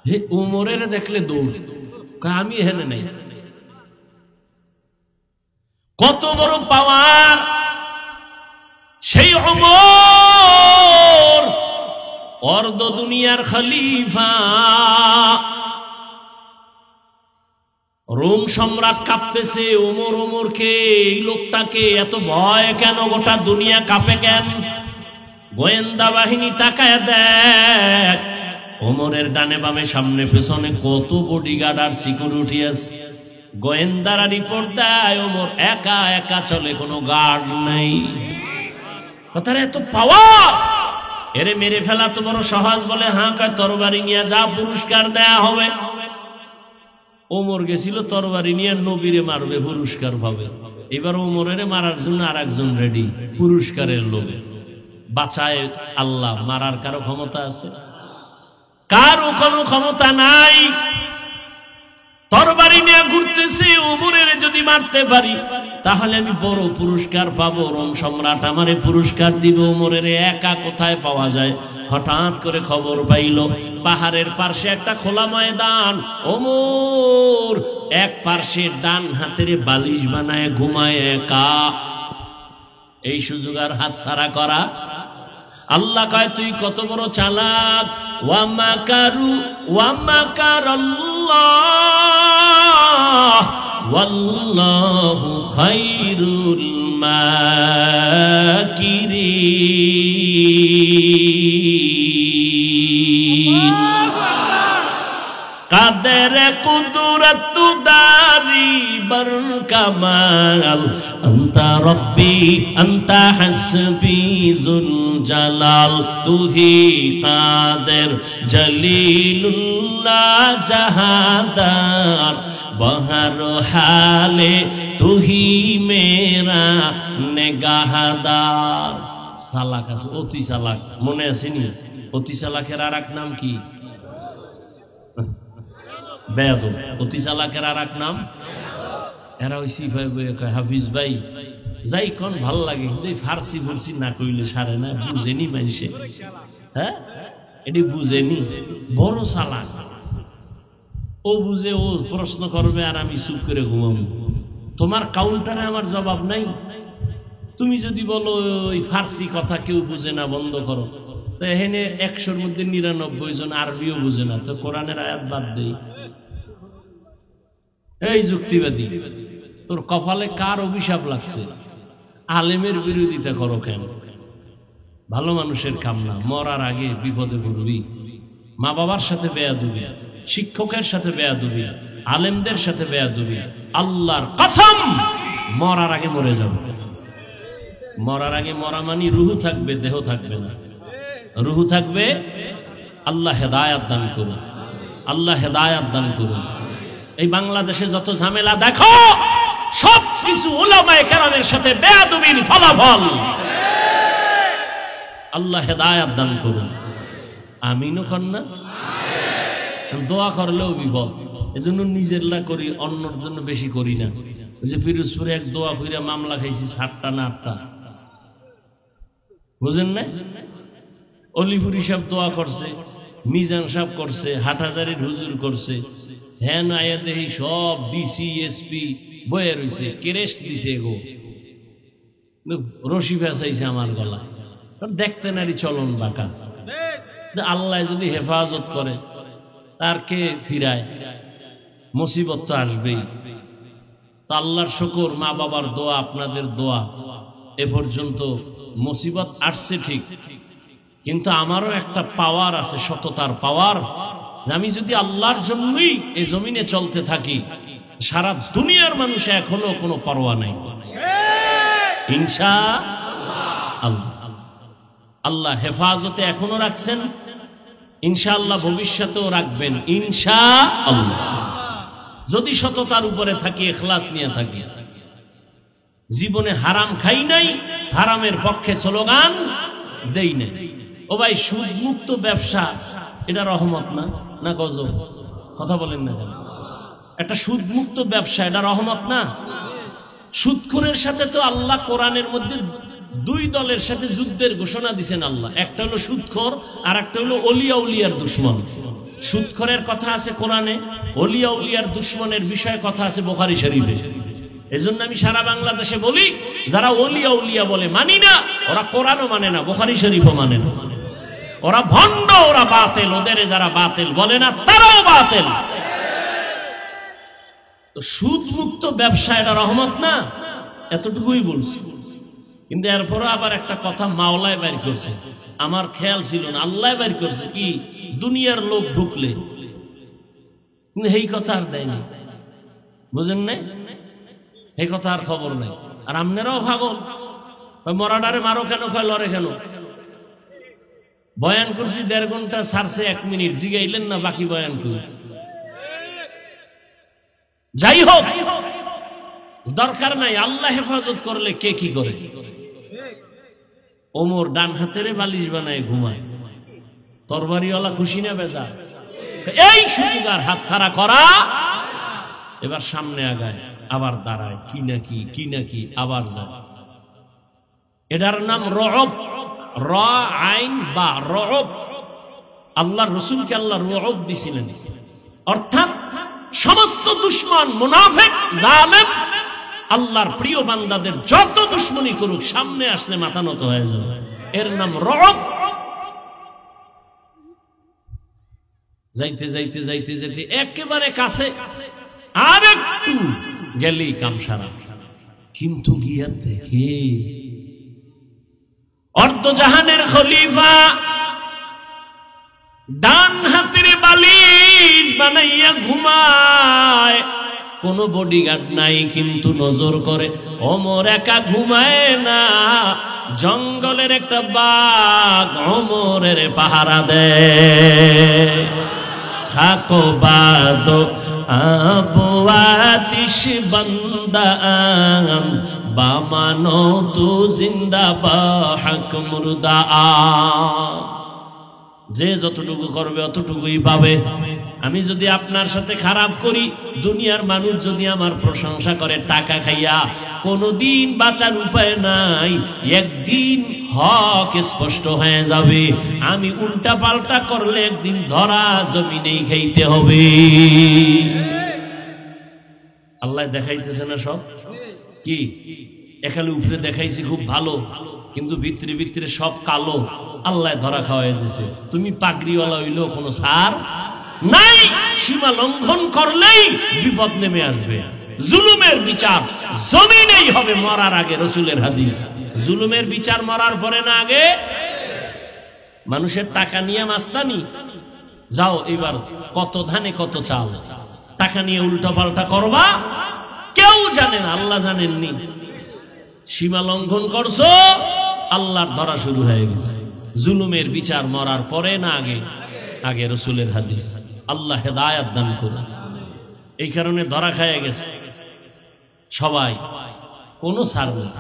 হে ওমরের দেখলে দৌড়, আমি হেরে নাই। কত বড় পাওয়ার সেই ওমর, অর্ধ দুনিয়ার খলিফা। রোম সম্রাট কাঁপতেছে, ওমর ওমরকে, এই লোকটাকে এত ভয় কেন? গোটা দুনিয়া কাঁপে কেন? গোয়েন্দা বাহিনী তাকায় দেখ, ওমরের ডানে বামে সামনে পেছনে কত বডিগার্ড আর সিকিউরিটি আছে। গোয়েন্দারা রিপোর্ট দেয় ওমর একা একা চলে, কোনো গার্ড নাই। কথার এত পাওয়ার, এরে মেরে ফেলা তো বড় সহজ? বলে হ্যাঁ। কয় তরবারি নিয়ে যা, পুরস্কার দেয়া হবে। ওমর গেছিল তরবারি নিয়ে, নবীরে মারবে, পুরস্কার পাবে। এবার ওমরের মারার জন্য আর একজন রেডি, পুরস্কারের লোভে। বাঁচায় আল্লাহ, মারার কারো ক্ষমতা আছে? কারো কোনো ক্ষমতা নাই। তরবারি নিয়ে ঘুরতেছে, ওমরের যদি মারতে পারি তাহলে আমি বড় পুরস্কার পাবো, রোম সম্রাট আমারে পুরস্কার দিবে। ওমরের একা কোথায় পাওয়া যায়? হঠাৎ করে খবর পাইল পাহাড়ের পাশে একটা খোলা ময়দান, ওমর এক পাশে ডান হাতের বালিশ বানায় ঘুমায় একা। এই সুযোগ আর হাত ছাড়া করা। আল্লাহ কয় তুই কত বড় চালাক। ওয়া মাকারু ওয়া মাকারাল্লাহ ওয়াল্লাহু খায়রুল মাকিরিন। কাদের কুদরত দারি বর কামাল, আনতা রব্বি আনতা হাসবি যুল জালাল। তুহি কাদের জলিলুল্লাহ জাহাদার, বহর হালে তুহি মেরা নেগাহদার। চালাক আছে, অতি চালাক, মনে আসেনি? অতি চালাকের আর এক নাম কি? বেয়াদব। অতি চালাকের আর এক নাম, এরা ওই সিফাই বইয়ে কয় হাফিজ ভাই যাই কোন ভাল লাগে, কিন্তু ফার্সি ফুরসি না কইলে সারে না। বুঝেনি মানুষে, হ্যাঁ এটি বুঝেনি। বড় চালাক, ও বুঝে, ও প্রশ্ন করবে আর আমি চুপ করে ঘুমাবো। তোমার কাউন্টারে আমার জবাব নাই। তুমি যদি বলো ওই ফার্সি কথা কেউ বুঝে না, বন্ধ করো, তো এখানে 100-র মধ্যে 99 জন আরবিও বুঝে না, তো কোরআনের আয়াত বাদ দেই। এই যুক্তিবাদী, তোর কপালে কার অভিশাপ লাগছে? আলেমের বিরোধিতা করো কেন? ভালো মানুষের কাম না। মরার আগে বিপদে পড়বি। মা বাবার সাথে বেয়াদবি, শিক্ষকের সাথে বেয়াদবি, আলেমদের সাথে বেয়াদবি। আল্লাহর কসম মরার আগে মরে যাব। মরার আগে মরা মানি রুহু থাকবে, দেহ থাকবে না। রুহু থাকবে। আল্লাহ হেদায়াত দান করুন, আল্লাহ হেদায়াত দান করুন। এই বাংলাদেশে যত ঝামেলা দেখো, সব কিছু উলামায়ে কেরামের সাথে বেয়াদবির ফলাফল। আল্লাহ হেদায়াত দান করুন। আমিনও কন্যা। দোয়া করলেও বিপদ, এজন্য নিজেরলা করি, অন্যর জন্য বেশি করি না। ওই যে পিরোজপুরে এক দোয়া কইরা মামলা খাইছি 7টা না 8টা, বুঝেন না? অলিপুরি সাহেব দোয়া করছে, মিজান সাহেব করছে, হাটহাজারির হুজুর করছে। হ্যাঁ আয়া দেখি সব ডিসি এসপি বয়ে রয়েছে, কেরেস দিছে গো, রশি ফেসাইছে আমার গলা। দেখতে নারী চলন বাঁকা। আল্লাহ যদি হেফাজত করে, তার কে ফিরায়? মুসিবত তো আসবেই। তো আল্লাহর শুকর, মা বাবার দোয়া, আপনাদের দোয়া, এ পর্যন্ত মুসিবত আসছে ঠিক, কিন্তু আমারও একটা পাওয়ার আছে, সততার পাওয়ার। আমি যদি আল্লাহর জন্যই এই জমিনে চলতে থাকি, সারা দুনিয়ার মানুষ এখনো কোনো পরোয়া নাই। ইনশাআল্লাহ আল্লাহ হেফাজতে এখনো রাখছেন, ইনশাআল্লাহ ভবিষ্যতেও রাখবেন ইনশাআল্লাহ। যদি সততার উপরে থাকি, ইখলাস নিয়ে থাকি। জীবনে হারাম খাই নাই, হারামের পক্ষে স্লোগান দেই নাই। ও ভাই, সুদ মুক্ত ব্যবসা এটা রহমত না, না গজব? কথা বলেন না কেন? একটা সুদ মুক্ত ব্যবসা এটা রহমত না? সুদখোরের সাথে তো আল্লাহ কোরআনের মধ্যে 2 দলের সাথে যুদ্ধের ঘোষণা দিয়েছেন আল্লাহ। একটা হলো সুদখোর, আর একটা হলো ওলিয়া উলিয়ার দুশমন। সুদখোরের কথা আছে কোরআনে, ওলিয়া উলিয়ার দুশমনের বিষয়ে কথা আছে বুখারী শরীফে। এজন্য আমি সারা বাংলাদেশে বলি, যারা ওলিয়া উলিয়া বলে মানি না, ওরা কোরআনও মানে না, বুখারী শরীফও মানে না। ওরা ভণ্ড, ওরা বাতিল। ওদের যারা বাতিল বলে না, তারাও বাতিল। তো সুদ মুক্ত ব্যবসা এটা রহমত না? এতটুকুই বলছি। কিন্তু এরপরও আবার একটা কথা মাওলায় বের করছে, আমার খেয়াল ছিল না, আল্লাহ বের করছে। কি? দুনিয়ার লোক ঢুকলে, কিন্তু এই কথা আর দেয়নি, বুঝেন নাই? এই কথা আর খবর নাই। আর আপনারাও ভাবো মরাডারে মারো কেন, কয় লড়ে কেন? বয়ান করছি 1.5 ঘন্টা, সারছে 1 মিনিট, জিগাইলেন না বাকি বয়ান করি। যাই হোক, দরকার নাই। আল্লাহ হেফাজত করলে কে কি করে? ওমর ডান হাতের বালিশ বানায় ঘুমায়, তরবারিওয়ালা খুশি না বেজা? এই সুযোগ আর হাত ছাড়া করা। এবার সামনে আগায়, আবার দাঁড়ায়, কি নাকি কি নাকি, আবার যায়। এটার নাম রব। র আইন বা রব। আল্লাহর রাসূলকে আল্লাহ রুউব দিছিলেন, অর্থাৎ সমস্ত দুশমন, মুনাফিক, জালেম আল্লাহর প্রিয় বান্দাদের যত দুশমনি করুক সামনে আসলে মাথা নত হয়ে যাবে। এর নাম রউব। যাইতে যাইতে যাইতে যাইতে একেবারে কাছে, আর একটু গেলেই কাম সারা। কিন্তু গিয়া দেখে অর্ধজাহানের খলিফা ডান হাতের বালিশ বানাইয়া ঘুমায়, কোন বডিগার্ড নাই, কিন্তু নজর করে। ওমর একা ঘুমায় না, জঙ্গলের একটা বাঘ ওমরের পাহারা দেয়। খাকো বাদো আবু আতিশ বান্দা বামানো তু জিন্দা বা হক মুর্দা। যে যতটুকু করবে অতটুকুই পাবে। আমি যদি আপনার সাথে খারাপ করি, দুনিয়ার মানুষ যদি আমার প্রশংসা করে টাকা খাইয়া, কোনদিন বাঁচার উপায় নাই, একদিন হক স্পষ্ট হয়ে যাবে। আমি উল্টা পাল্টা করলে একদিন ধরা জমিনেই খাইতে হবে। আল্লাহ দেখাইতেছে না সব কি? এখানে উপরে দেখাইছি খুব ভালো, কিন্তু ভিতরে ভিতরে সব কালো। আল্লাহ ধরা খাওয়াই দিছে। তুমি পাগড়িওয়ালা হইলেও কোনো সার নাই, সীমা লঙ্ঘন করলেই বিপদ নেমে আসবে। জুলুমের বিচার জমিনেই হবে মরার আগে, রাসূলের হাদিস। জুলুমের বিচার মরার পরে না আগে। মানুষের টাকা নিয়ে মাস্তানি, যাও এবার কত ধানে কত চাল, টাকা নিয়ে উল্টা পাল্টা করবা, কেউ জানে না, আল্লাহ জানেননি। সীমা লঙ্ঘন করছো, আল্লাহর ধরা শুরু হয়ে গেছে। জুলুমের বিচার মরার পরে না আগে? আগে। রাসূলের হাদিস। আল্লাহ হেদায়েত দান করুন। এই কারণে ধরা খায় গেছে সবাই, কোনো ছাড় নেই।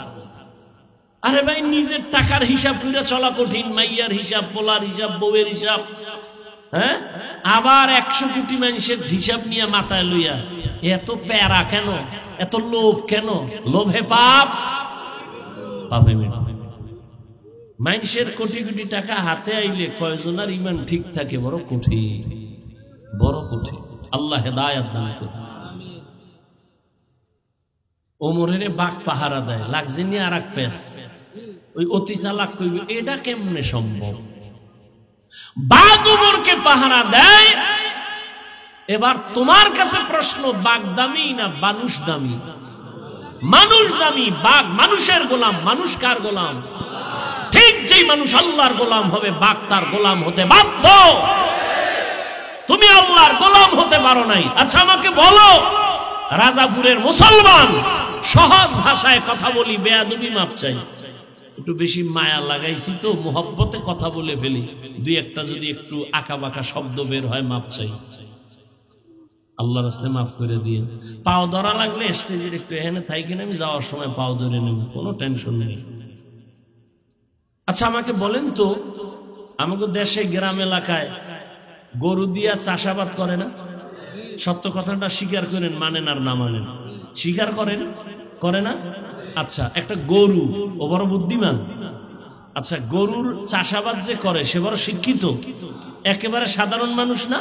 আরে ভাই, নিজের টাকার হিসাব করে চলা কঠিন, মাইয়ার হিসাব, পোলার হিসাব, বউয়ের হিসাব, হ্যাঁ, আবার 100 কোটি মানুষের হিসাব নিয়ে মাথায় লইয়া এত প্যারা কেন? এত লোভ কেন? লোভে পাপ, পাপে মৃত্যু। মানুষের কোটি কোটি টাকা হাতে আইলে কয়জনের ইমান ঠিক থাকে? বড় কঠিন, বড় কঠিন। আল্লাহ হেদায়েত দান করুন। ওমরের বাঘ পাহারা দেয়, লাগছে নিয়ে আর এক পেস, ওই অতি চালাক কইবে এটা কেমনে সম্ভব? বাঘ ওমরকে পাহারা দেয়। এবার তোমার কাছে প্রশ্ন, বাঘ দামি না মানুষ দামি? মানুষ দামি। বাঘ মানুষের গোলাম, মানুষ কার গোলাম? ঠিক যেই মানুষ আল্লাহর গোলাম হবে, বাঘ তার গোলাম হতে বাধ্য। তুমি আল্লাহর গোলাম হতে পারো নাই। আচ্ছা আমাকে বলো, রাজাপুরের মুসলমান, সহজ ভাষায় কথা বলি, বেয়াদবি মাপ চাই, একটু বেশি মায়া লাগাইছি তো, মোহব্বতে কথা বলে ফেলি, দুই একটা যদি একটু আঁকা বাঁকা শব্দ বের হয় মাপ চাই, আল্লাহর রাস্তায় মাফ করে দিয়ে। পাও ধরা লাগলে স্টেজের একটু এখানে থাকি না, আমি যাওয়ার সময় পাও ধরে নেব, কোনো টেনশন নেই। আচ্ছা আমাকে বলেন তো, আমাকে দেশে গ্রাম এলাকায় গরু দিয়া চাষাবাদ করে না? সত্য কথাটা স্বীকার করেন, মানেন আর না মানেন, স্বীকার করেন, করে না? আচ্ছা, একটা গরু, ও বড় বুদ্ধিমান। আচ্ছা, গরুর চাষাবাদ যে করে সে বড় শিক্ষিত, একেবারে সাধারণ মানুষ না?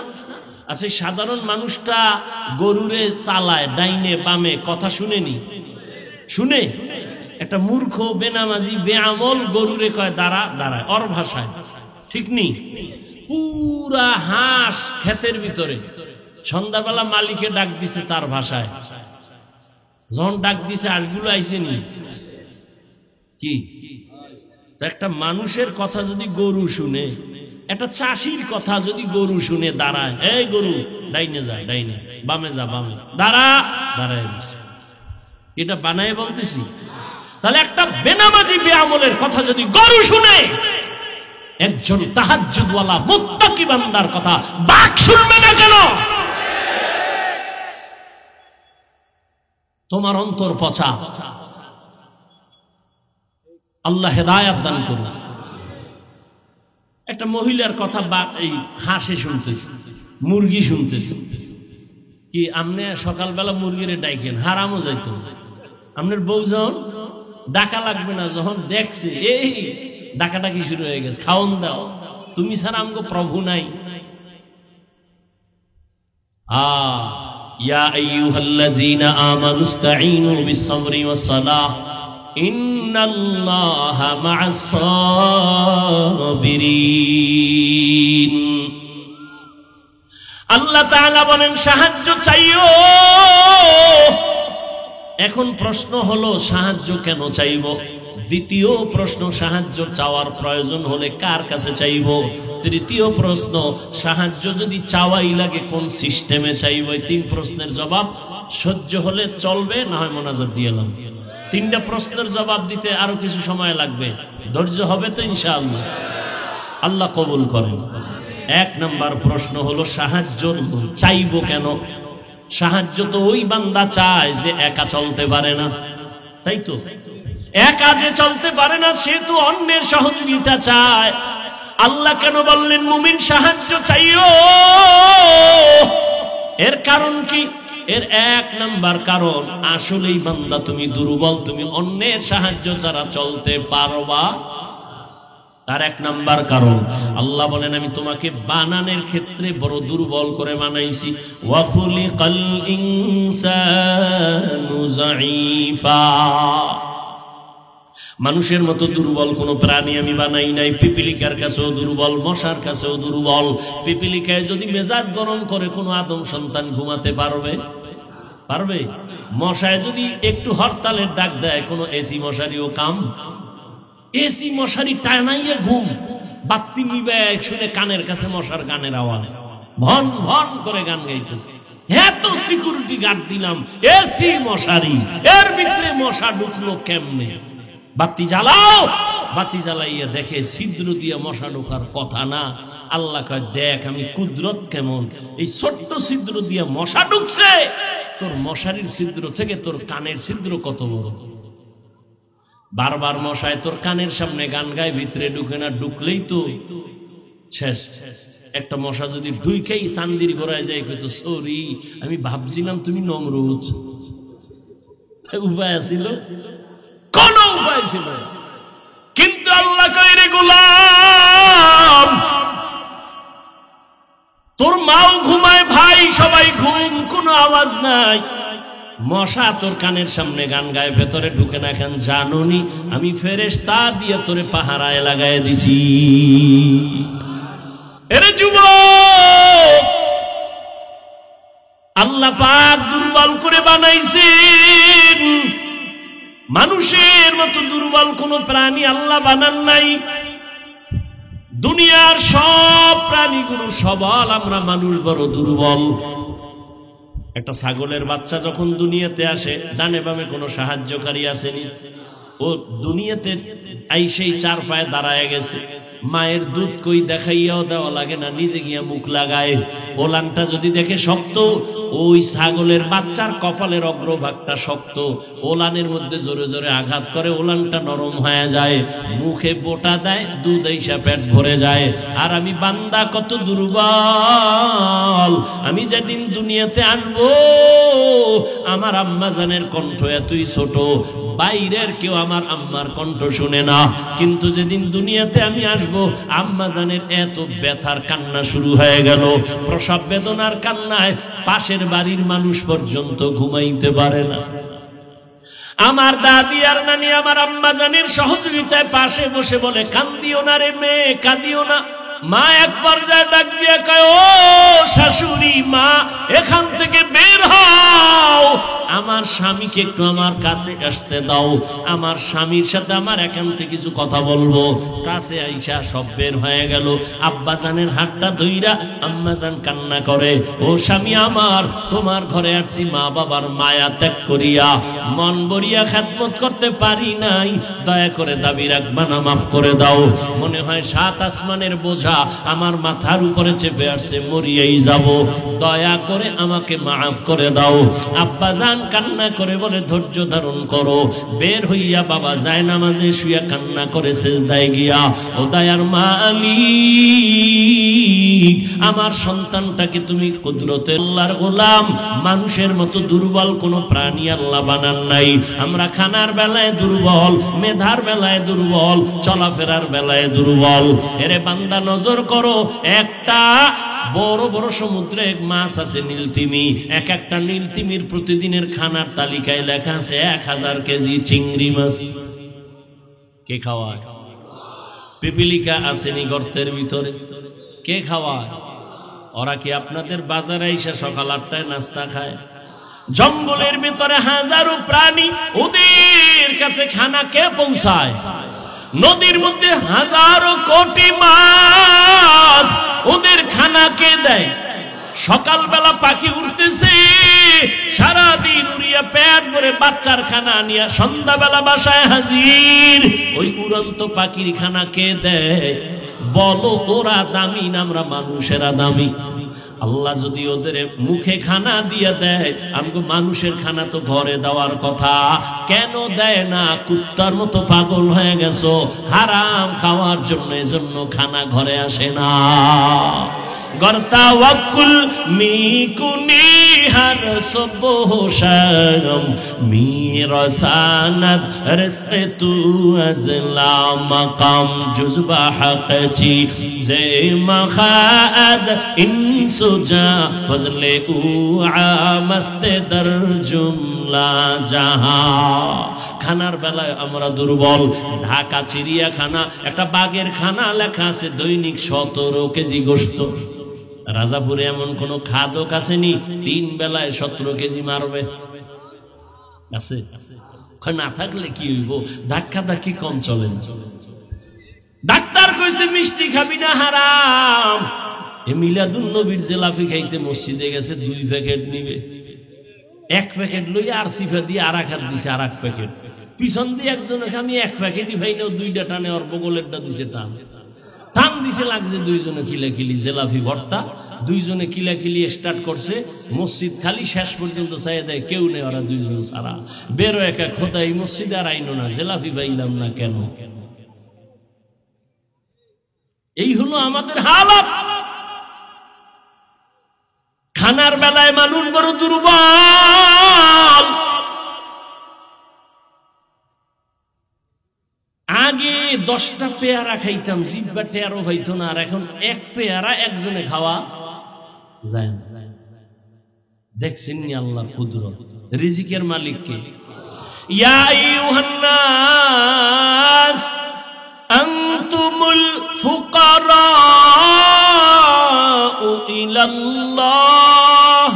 আচ্ছা, সাধারণ মানুষটা গরুরে চালায় ডাইনে বামে, কথা শুনেনি? শুনে? একটা মূর্খ, বেনামাজি, বেআমল গরুরে কয় দাঁড়া, দাঁড়ায়, ওর ভাষায়, ঠিক নেই? পুরা হাঁস ক্ষেতের ভিতরে। সন্ধ্যাবেলা মালিকে ডাক দিছে তার ভাষায়, যখন ডাক দিছে হাঁসগুলো আইসেনি কি? একটা মানুষের কথা যদি গরু শুনে, একটা চাষির কথা যদি গরু শুনে দাঁড়ায়, এই গরু ডাইনে যা, ডাইনে, বামে যা, বামে, দাঁড়া, দাঁড়ায়। এটা বানায় বলতেছি। তাহলে একটা বেনামাজি বেআমলের কথা যদি গরু শুনে, একজন তাহাজ্জুদওয়ালা মুত্তাকি বান্দার কথা বাঘ শুনবে না কেন? তোমার অন্তর পচা। আল্লাহ হেদায়েত দান করুন। একটা মহিলার কথা বাঘ, এই হাঁসে শুনতেছি, মুরগি শুনতেছি। কি আমনে সকালবেলা মুরগিরে ডাইকেন? হারামও যাইতো। আপনার বউ যখন ডাকা লাগবে না, যখন দেখছে এই ডাকাডাকি শুরু হয়ে গেছে, খাওন দাও, তুমি ছাড়া আমগো প্রভু নাই। ইয়া আইয়ুহাল্লাযীনা আমানুস্তাঈনু বিস-সাবরি ওয়াস-সালাহ ইন্নাল্লাহা মা'আস-সাবিরিন। আল্লাহ তাআলা বলেন সাহায্য চাইও। এখন প্রশ্ন হলো সাহায্য কেন চাইব? দ্বিতীয় প্রশ্ন, সাহায্য চাওয়ার প্রয়োজন হলে কার কাছে চাইব? তৃতীয় প্রশ্ন, সাহায্য যদি চাওয়াই লাগে কোন সিস্টেমে চাইব? এই তিন প্রশ্নের জবাব সহ্য হলে চলবে, না হয় মোনাজাত দিয়ে এলাম। তিনটা প্রশ্নের জবাব দিতে আরো কিছু সময় লাগবে, ধৈর্য হবে তো ইনশাআল্লাহ? আল্লাহ কবুল করেন। এক নাম্বার প্রশ্ন হলো সাহায্য চাইব কেন? সাহায্য তো ওই বান্দা চায় যে একা চলতে পারে না, তাই তো? একা যে চলতে পারে না সে তো অন্যের সহযোগিতা চায়। আল্লাহ কেন বললেন মুমিন সাহায্য চাইও? এর কারণ কি? এর এক নাম্বার কারণ, আসলেই বান্দা তুমি দুর্বল, তুমি অন্যের সাহায্য ছাড়া চলতে পারবা। তার এক নাম্বার কারণ, আল্লাহ বলেন আমি তোমাকে বানানোর ক্ষেত্রে বড় দুর্বল করে বানাইছি। ওয়া খুলিকাল ইনসানু যায়ীফা। মানুষের মতো দুর্বল কোন প্রাণী আমি বানাই নাই। পিপিলিকার কাছেও দুর্বল, মশার কাছেও দুর্বল। পিপিলিকায় যদি মেজাজ গরম করে কোনো আদম সন্তান ঘুমাতে পারবে? পারবে? মশায় যদি একটু হরতালের ডাক দেয়, কোনো এসি মশারিও কাম? এসি মশারি টানাইয়ে ঘুম, বাতি নিবে শুনে কানের কাছে মশার গানের আওয়াজ, ভন ভন করে গান গাইতেছে। এত সিকিউরিটি গার্ড দিলাম, এসি মশারি, এর ভিতরে মশা ঢুকলো কেমনে? বাতি জ্বালাও। বাতি জ্বালাইয়া দেখে ছিদ্র দিয়ে মশা ঢোকার কথা না। আল্লাহ কয় দেখ আমি কুদরত কেমন, এই ছোট্ট ছিদ্র দিয়ে মশা ঢুকছে। তোর মশারির ছিদ্র থেকে তোর কানের ছিদ্র কত বড়। বারবার মশায় তোর কানের সামনে গান গায়, ভিতরে ঢুকে না, ঢুকলেই তো শেষ। একটা মশা যদি ঢুকেই চান্দির গোড়ায় যায়, কইতো সরি আমি ভাবছিলাম তুমি নমরুদ। উপায় ছিল? কোন উপায় ছিল? কিন্তু আল্লাহ কয় রে গোলাম, তোর মাও ঘুমায়, ভাই সবাই ঘুম, কোনো আওয়াজ নাই। মশা তোর কানের সামনে গান গায়, ভেতরে ঢুকে না কেন জানোনি? আমি ফেরেশতা দিয়ে তোরে পাহারায় লাগায় দিছি। এরে যুবক, আল্লাহ পাক দুর্বল করে বানাইছেন। মানুষের মতো দুর্বল কোন প্রাণী আল্লাহ বানান নাই। দুনিয়ার সব প্রাণীগুলো সবল, আমরা মানুষ বড় দুর্বল। একটা ছাগলের বাচ্চা যখন দুনিয়াতে আসে, ডানে বামে কোনো সাহায্যকারী আসেনি। ও দুনিয়াতে আইসেই চার পায়ে দাঁড়ায় গেছে। মায়ের দুধ কই দেখাইয়াও দেওয়া লাগে না, নিজে গিয়া মুখ লাগায়। ওলানটা যদি দেখে শক্ত, ওই ছাগলের বাচ্চার কপালের অগ্রভাগটা শক্ত, ওলানের মধ্যে জোরে জোরে আঘাত করে, ওলানটা নরম হয়ে যায়, মুখে বোটা দেয়, দুধ আইসা পেট ভরে যায়। আর আমি বান্দা কত দুর্বল। আমি যেদিন দুনিয়াতে আসবো, আমার আম্মা জানের কণ্ঠ এতই ছোট, বাইরের কেউ আমার আম্মার কণ্ঠ শুনে না। কিন্তু যেদিন দুনিয়াতে আমি আসবো, আম্মা জানের এত ব্যথার কান্না শুরু হয়ে গেল, প্রসব বেদনার কান্নায় পাশের বাড়ির মানুষ পর্যন্ত ঘুমাইতে পারে না। আমার দাদি আর নানি আমার আম্মা জানের সহযোগিতায় পাশে বসে বলে, কান্দিও না রে মেয়ে, কাঁদিও না। মা এক পর্যায়ে ডাক দিয়ে কয়, ও শাশুড়ি মা, এখান থেকে বের হও, আমার স্বামীকে একটু আমার কাছে আসতে দাও, আমার স্বামীর সাথে আমার একান্তে কিছু কথা বলবো। কাছে আইসা সব বের হয়ে গেল। আব্বা জানের হাতটা ধইরা আম্মা জান কান্না করে, ও স্বামী আমার, তোমার ঘরে আসছি মা বাবার মায়া ত্যাগ করিয়া, মন ভরিয়া খেদমত করতে পারি নাই, দয়া করে দাবি রাখবা না, মাফ করে দাও। মনে হয় 7 আসমানের বোঝা আমার মাথার উপরে চেপে আসছে, মরিয়াই যাব, দয়া করে আমাকে মাফ করে দাও। আব্বা জান কান্না করে বলে, ধৈর্য ধারণ করো। বের হইয়া বাবা যায় নামাজে শুয়া কান্না করে সেজদায় গিয়া, ও দয়ার মালিক, আমার সন্তানটাকে তুমি কুদরতে আল্লাহর গোলাম, মানুষের মতো দুর্বল কোন প্রাণী আল্লাহ বানান নাই। আমরা খানার বেলায় দুর্বল, মেধার বেলায় দুর্বল, চলাফেরার বেলায় দুর্বল। এরে বান্দা নজর করো, একটা বড় বড় সমুদ্রে এক মাছ আছে নীলতিমি, এক একটা নীলতিমির প্রতিদিনের খানার তালিকায় লেখা আছে 1000 কেজি চিংড়ি মাছ। কে খাওয়ায়? পিপিলিকা আসেনি গর্তের ভিতরে, কে খাওয়ায়? ওরা কি আপনাদের বাজারে এসে সকাল 8টায় নাস্তা খায়? জঙ্গলের ভিতরে হাজারো প্রাণী, ওদের কাছে খানা কে পৌঁছায়? নদীর মধ্যে হাজারো কোটি মাছ, ওদের খানা কে দেয়? সকালবেলা পাখি উঠতেছে, সারাদিন উড়িয়া পেট ভরে বাচ্চার খানা নিয়ে সন্ধ্যাবেলা বাসায় হাজির। ওই উড়ন্ত পাখির খানা কে দেয়? বলো, ওরা দামি না আমরা মানুষেরা দামি? আল্লাহ যদি ওদের মুখে খানা দিয়ে দেয়, আমাকে মানুষের খানা তো ঘরে দেওয়ার কথা, কেন দেয় না? কুত্তার মতো পাগল হয়ে গেছো হারাম খাওয়ার জন্য, এজন্য খানা ঘরে আসে না। গর্তাওয়াক্কুল মিকুনি হর সুবহ শাম মিরসানাত রিজকে তু আজলা মাকাম জুজবা হকচি জে মখাজ ইনসুজা ফজলে উ আমস্তে দর জুমলা জাহা। খানার বেলায় আমরা দুর্বল। ঢাকা চিড়িয়াখানা একটা বাঘের খানা লেখা আছে দৈনিক 17 কেজি গোশত। রাজাপুরে এমন কোন খাদক আসেনি 3 বেলায় 17 কেজি মারবে? আছে? না থাকলে কি হইব? ধাক্কা ধাক্কি কম চলেন। ডাক্তার কইছে মিষ্টি খাবি না, হারাম। এ মিলাদুন নবীর জিলাপি খাইতে মসজিদে গেছে, 2 প্যাকেট নিবে। 1 প্যাকেট লইয়া আর সিফা দিয়ে আর এক হাত দিছে, আর 1 প্যাকেট পিছন দিয়ে একজন, আমি 1 প্যাকেটই ভাই না, 2টা টানে ওর বগলেরটা দিছে টান টান দিছে, লাগছে 2 জনে কিলাকিলি জেলাফি ভর্তা। 2 জনে কিলাকিলি স্টার্ট করছে, মসজিদ খালি, শেষ পর্যন্ত চাই দেয় কেউ নেই, ওরা 2 জন সারা বেরো একা খোদা এই মসজিদে আর আইনো না, জেলাফি পাইলাম না কেন? এই হলো আমাদের হালাত। খানার বেলায় মানুষ বড় দুর্বল। আগে 10টা পেয়ারা খাইতাম, জিব্বা টেয়ারও হইতো না, আর এখন 1 পেয়ারা একজনে খাওয়া যায় না। দেখছেন নি আল্লাহর কুদরত? রিজিকের মালিক কে? ইয়া আইয়ুহান নাস আনতুমুল ফুকারাউ ইলাল্লাহ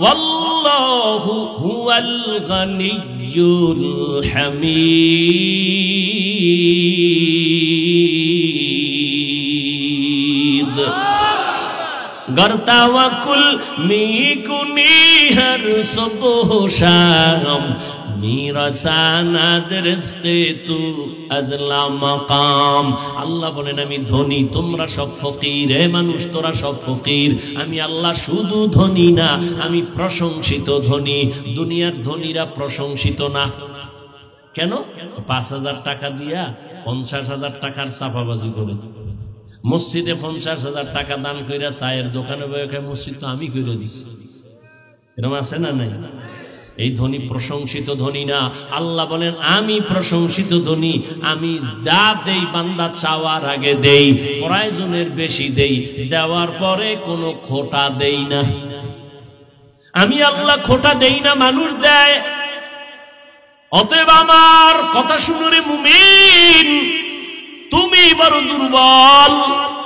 ওয়াল্লাহু হুয়াল গানিয়্যুল হামিদ। গর্তাওয়াকুল মিকুনি হর সুবহ শাম মিরসানাদ রিজকে তু আজলা মাকাম। আল্লাহ বলেন আমি ধনী, তোমরা সব ফকির। হে মানুষ, তোরা সব ফকির। আমি আল্লাহ শুধু ধনী না, আমি প্রশংসিত ধনী। দুনিয়ার ধনীরা প্রশংসিত না কেন? 5,000 টাকা দিয়া 50,000 টাকার চাপাবাজি করে, মসজিদে 50,000 টাকা দান কইরা চায়ের দোকানে বসে মসজিদ তো আমি কইরা দিছি, এরকম আছে না নাই? এই ধনী প্রশংসিত ধনী না। আল্লাহ বলেন আমি প্রশংসিত ধনী। আমি যা দেই বান্দা চাওয়ার আগে দেই, প্রয়োজনের বেশি দেই, দেওয়ার পরে কোনো খোটা দেই না। আমি আল্লাহ খোটা দেই না, মানুষ দেয়। অতএব আমার কথা শুনো রে মুমিন, তুমি বড় দুর্বল।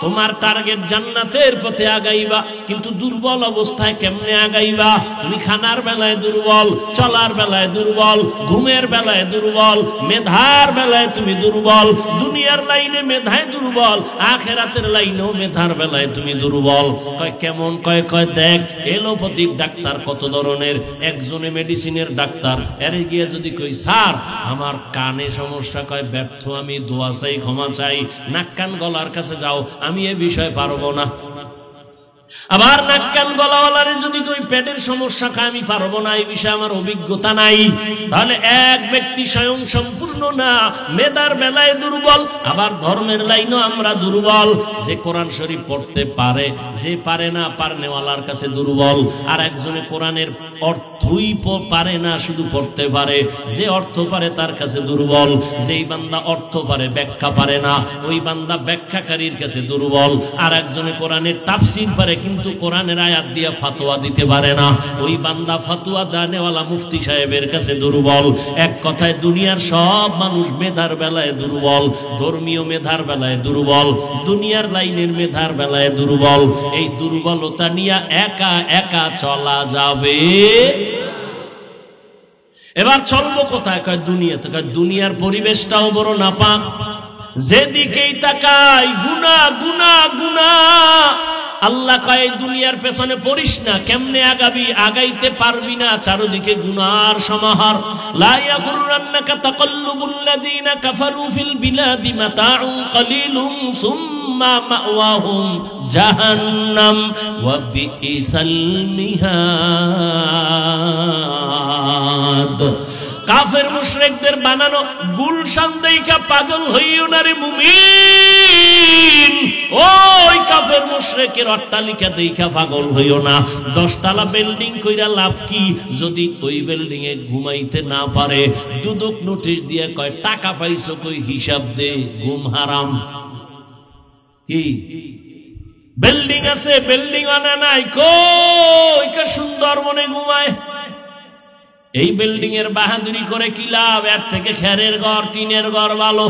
তোমার টার্গেট জান্নাতের পথে আগাইবা, কিন্তু দুর্বল অবস্থায় কেমনে আগাইবা? তুমি খানার বেলায় দুর্বল, চলার বেলায় দুর্বল, ঘুমের বেলায় দুর্বল, মেধার বেলায় তুমি দুর্বল। দুনিয়ার লাইনে মেধায় দুর্বল, আখেরাতের লাইনেও মেধার বেলায় তুমি দুর্বল। কয় কেমন? কয় দেখ, এলোপ্যাথিক ডাক্তার কত ধরনের। একজনে মেডিসিনের ডাক্তার, এর গিয়ে যদি কই স্যার আমার কানে সমস্যা, কয় ব্যর্থ আমি, দোয়া চাই, ক্ষমা চাই। নাক কান গলার কাছে যাও, আমি এ বিষয়ে পারবো না। আবার নাক কান গলাওয়ালারে যদি কই পেটের সমস্যা খায় আমি পারবো না, এই বিষয়ে আমার অভিজ্ঞতা নাই, তাহলে এক ব্যক্তি স্বয়ং সম্পূর্ণ না, মেধার বেলায় দুর্বল, আবার ধর্মের লাইনও আমরা দুর্বল। যে কোরআন শরীফ পড়তে পারে, যে পারে না পারনেওয়ালার কাছে দুর্বল। আর একজনে কোরআনের অর্থই পারে না, শুধু পড়তে পারে, যে অর্থ পারে তার কাছে দুর্বল। যেই বান্দা অর্থ পারে ব্যাখ্যা পারে না, ওই বান্দা ব্যাখ্যাকারীর কাছে দুর্বল। আর একজনে কোরআনের তাফসীর পারে কিন্তু কোরআনের আয়াত দিয়ে ফাতোয়া দিতে পারে না, ওই বান্দা ফাতোয়া দানেওয়ালা মুফতি সাহেবের কাছে দুর্বল। এক কথায় দুনিয়ার সব মানুষ মেধার বেলায় দুর্বল, ধর্মীয় মেধার বেলায় দুর্বল, দুনিয়ার লাইনের মেধার বেলায় দুর্বল। এই দুর্বলতা নিয়ে একা একা চলা যাবে। এবার চলবো কোথায়? কয় দুনিয়াতে। কয় দুনিয়ার পরিবেশটাও বড় নাপাক, যেদিকেই তাকাই গুনাহ গুনাহ গুনাহ। আল্লাহ কয় দুনিয়ার পেছনে পড়িস না, কেমনে আগাবি? আগাইতে পারবি না, চারদিকে গুনার সমাহার। লা ইয়াগুররান্নাকা তাকাল্লুবুল্লাযীনা কাফারু ফিল বিলাদি মাতাউন কালিলুম সুম্মা মাওয়াহুম জাহান্নাম ওয়া বিইসাল মিহাদ। কাফের মুশরিকদের বানানো গুলশান দেইখা পাগল হইও না রে মুমিন। ওই কাফের মুশরিকের অট্টালিকা দেইখা পাগল হইও না। 10 তলা বিল্ডিং কইরা লাভ কি যদি ওই বিল্ডিং এ ঘুমাইতে না পারে? দুদক নোটিশ দিয়ে কয় টাকা পাইছো কই হিসাব দে, ঘুম হারাম। কি বিল্ডিং আছে, বিল্ডিং আনা নাই, কই কা সুন্দর মনে ঘুমায়। এই বিল্ডিং এর বাহাদুরি করে কি লাভ? এর থেকে খেরের ঘর টিনের ঘর ভালো।